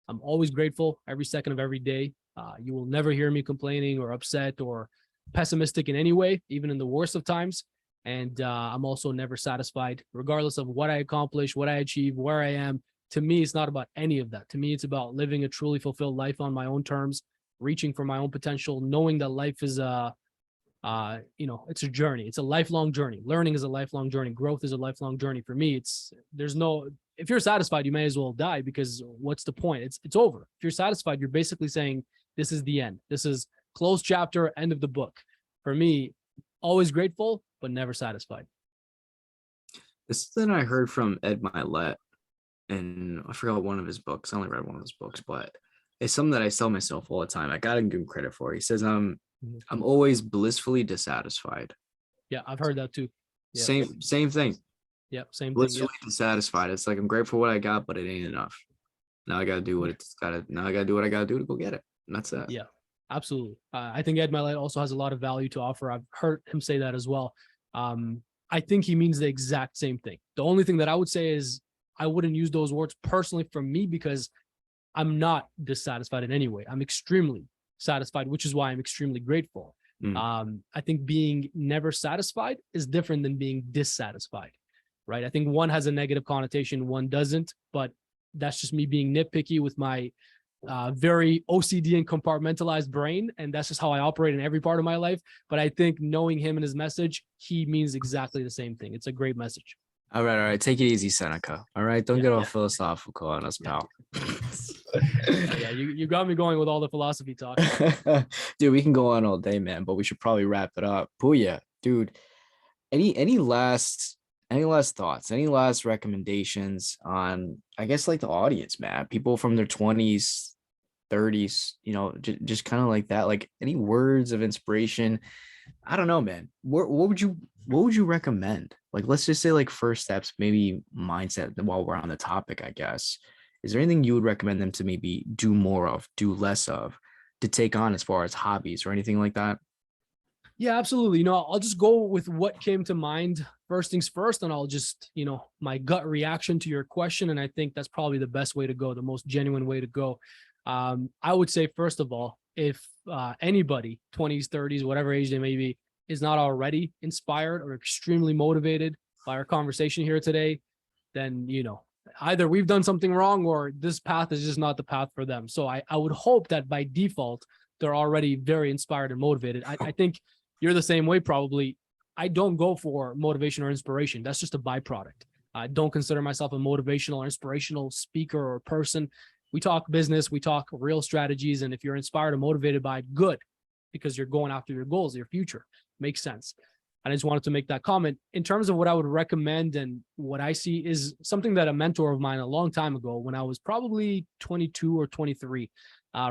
I'm always grateful every second of every day. You will never hear me complaining or upset or pessimistic in any way, even in the worst of times. And I'm also never satisfied, regardless of what I accomplish, what I achieve, where I am. To me, it's not about any of that. To me, it's about living a truly fulfilled life on my own terms, reaching for my own potential, knowing that life is it's a journey. It's a lifelong journey. Learning is a lifelong journey. Growth is a lifelong journey. For me, if you're satisfied, you may as well die, because what's the point? It's over. If you're satisfied, you're basically saying this is the end. This is closed chapter, end of the book. For me, always grateful, but never satisfied. This is something I heard from Ed Milet, and I forgot one of his books. I only read one of his books, but it's something that I tell myself all the time. I gotta give him credit for. He says, I'm always blissfully dissatisfied. Yeah, I've heard that too. Yeah. Same thing. Yeah, same Blissfully thing. dissatisfied. It's like, I'm grateful for what I got, but it ain't enough. Now I gotta do what I gotta do to go get it. And that's it. Yeah, absolutely. I think Ed Milet also has a lot of value to offer. I've heard him say that as well. I think he means the exact same thing. The only thing that I would say is I wouldn't use those words personally for me, because I'm not dissatisfied in any way. I'm extremely satisfied, which is why I'm extremely grateful. I think being never satisfied is different than being dissatisfied, right? I think one has a negative connotation, one doesn't, but that's just me being nitpicky with my very OCD and compartmentalized brain. And that's just how I operate in every part of my life. But I think knowing him and his message, he means exactly the same thing. It's a great message. All right. Take it easy, Seneca. All right. Don't get all philosophical on us, pal. Yeah, you got me going with all the philosophy talk. Dude, we can go on all day, man, but we should probably wrap it up. Pouya, dude, any last thoughts, any last recommendations on, I guess, like the audience, man, people from their 20s, 30s, just kind of like that, like any words of inspiration? I don't know, man. What would you recommend? Like, let's just say, like, first steps, maybe mindset, while we're on the topic, I guess. Is there anything you would recommend them to maybe do more of, do less of, to take on as far as hobbies or anything like that? Yeah, absolutely. I'll just go with what came to mind. First things first, and I'll just, my gut reaction to your question. And I think that's probably the best way to go, the most genuine way to go. I would say, first of all, if anybody, 20s, 30s, whatever age they may be, is not already inspired or extremely motivated by our conversation here today, then, either we've done something wrong or this path is just not the path for them. So I would hope that by default, they're already very inspired and motivated. I think you're the same way, probably. I don't go for motivation or inspiration. That's just a byproduct. I don't consider myself a motivational or inspirational speaker or person. We talk business, we talk real strategies. And if you're inspired or motivated by it, good, because you're going after your goals, your future. Makes sense. I just wanted to make that comment. In terms of what I would recommend and what I see is something that a mentor of mine a long time ago, when I was probably 22 or 23,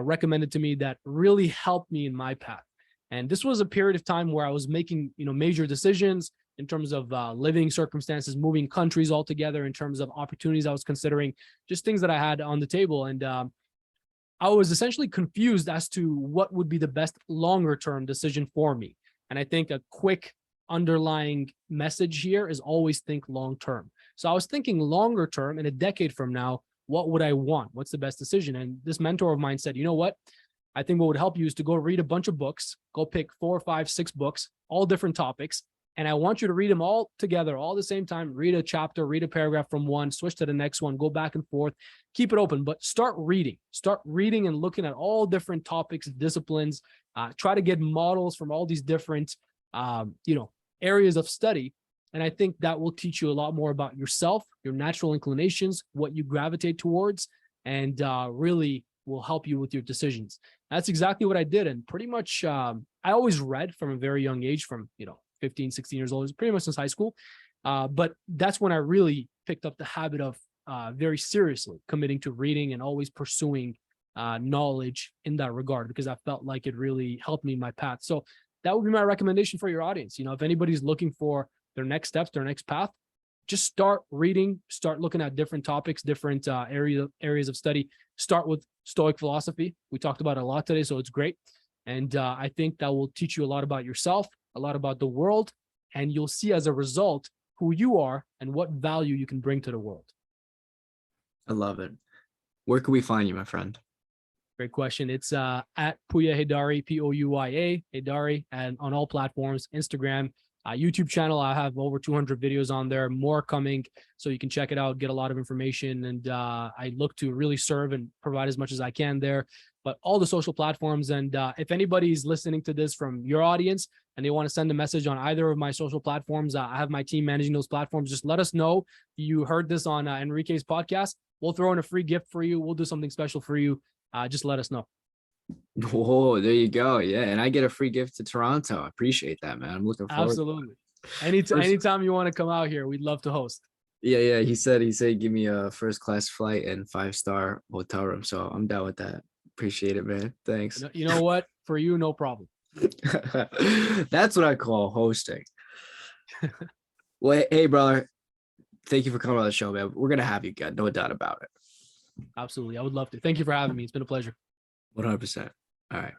recommended to me that really helped me in my path. And this was a period of time where I was making, major decisions in terms of living circumstances, moving countries altogether, in terms of opportunities I was considering, just things that I had on the table. And I was essentially confused as to what would be the best longer term decision for me. And I think a quick underlying message here is always think long term. So I was thinking longer term, in a decade from now, what would I want? What's the best decision? And this mentor of mine said, you know what? I think what would help you is to go read a bunch of books, go pick 4, 5, 6 books, all different topics. And I want you to read them all together, all at the same time. Read a chapter, read a paragraph from one, switch to the next one, go back and forth, keep it open, but start reading and looking at all different topics, disciplines, try to get models from all these different, areas of study. And I think that will teach you a lot more about yourself, your natural inclinations, what you gravitate towards, and really will help you with your decisions. That's exactly what I did. And pretty much, I always read from a very young age, from, 15, 16 years old, pretty much since high school. But that's when I really picked up the habit of very seriously committing to reading and always pursuing knowledge in that regard, because I felt like it really helped me in my path. So that would be my recommendation for your audience. If anybody's looking for their next steps, their next path, just start reading, start looking at different topics, different areas of study. Start with Stoic philosophy. We talked about it a lot today, so it's great. And I think that will teach you a lot about yourself, a lot about the world, and you'll see as a result who you are and what value you can bring to the world. I love it. Where can we find you, my friend? Great question. It's at Pouya Haidari, Pouya Haidari, and on all platforms, Instagram, YouTube channel. I have over 200 videos on there, more coming. So you can check it out, get a lot of information. And I look to really serve and provide as much as I can there. But all the social platforms. And if anybody's listening to this from your audience and they want to send a message on either of my social platforms, I have my team managing those platforms. Just let us know you heard this on Enrique's podcast. We'll throw in a free gift for you. We'll do something special for you. Just let us know. Whoa, there you go. Yeah, and I get a free gift to Toronto. I appreciate that, man. I'm looking forward. Absolutely. Anytime you want to come out here, we'd love to host. Yeah. He said give me a first class flight and 5-star hotel room. So I'm down with that. Appreciate it, man. Thanks. You know what? For you, no problem. That's what I call hosting. Well, hey, brother. Thank you for coming on the show, man. We're gonna have you again, no doubt about it. Absolutely. I would love to. Thank you for having me. It's been a pleasure. 100%. All right.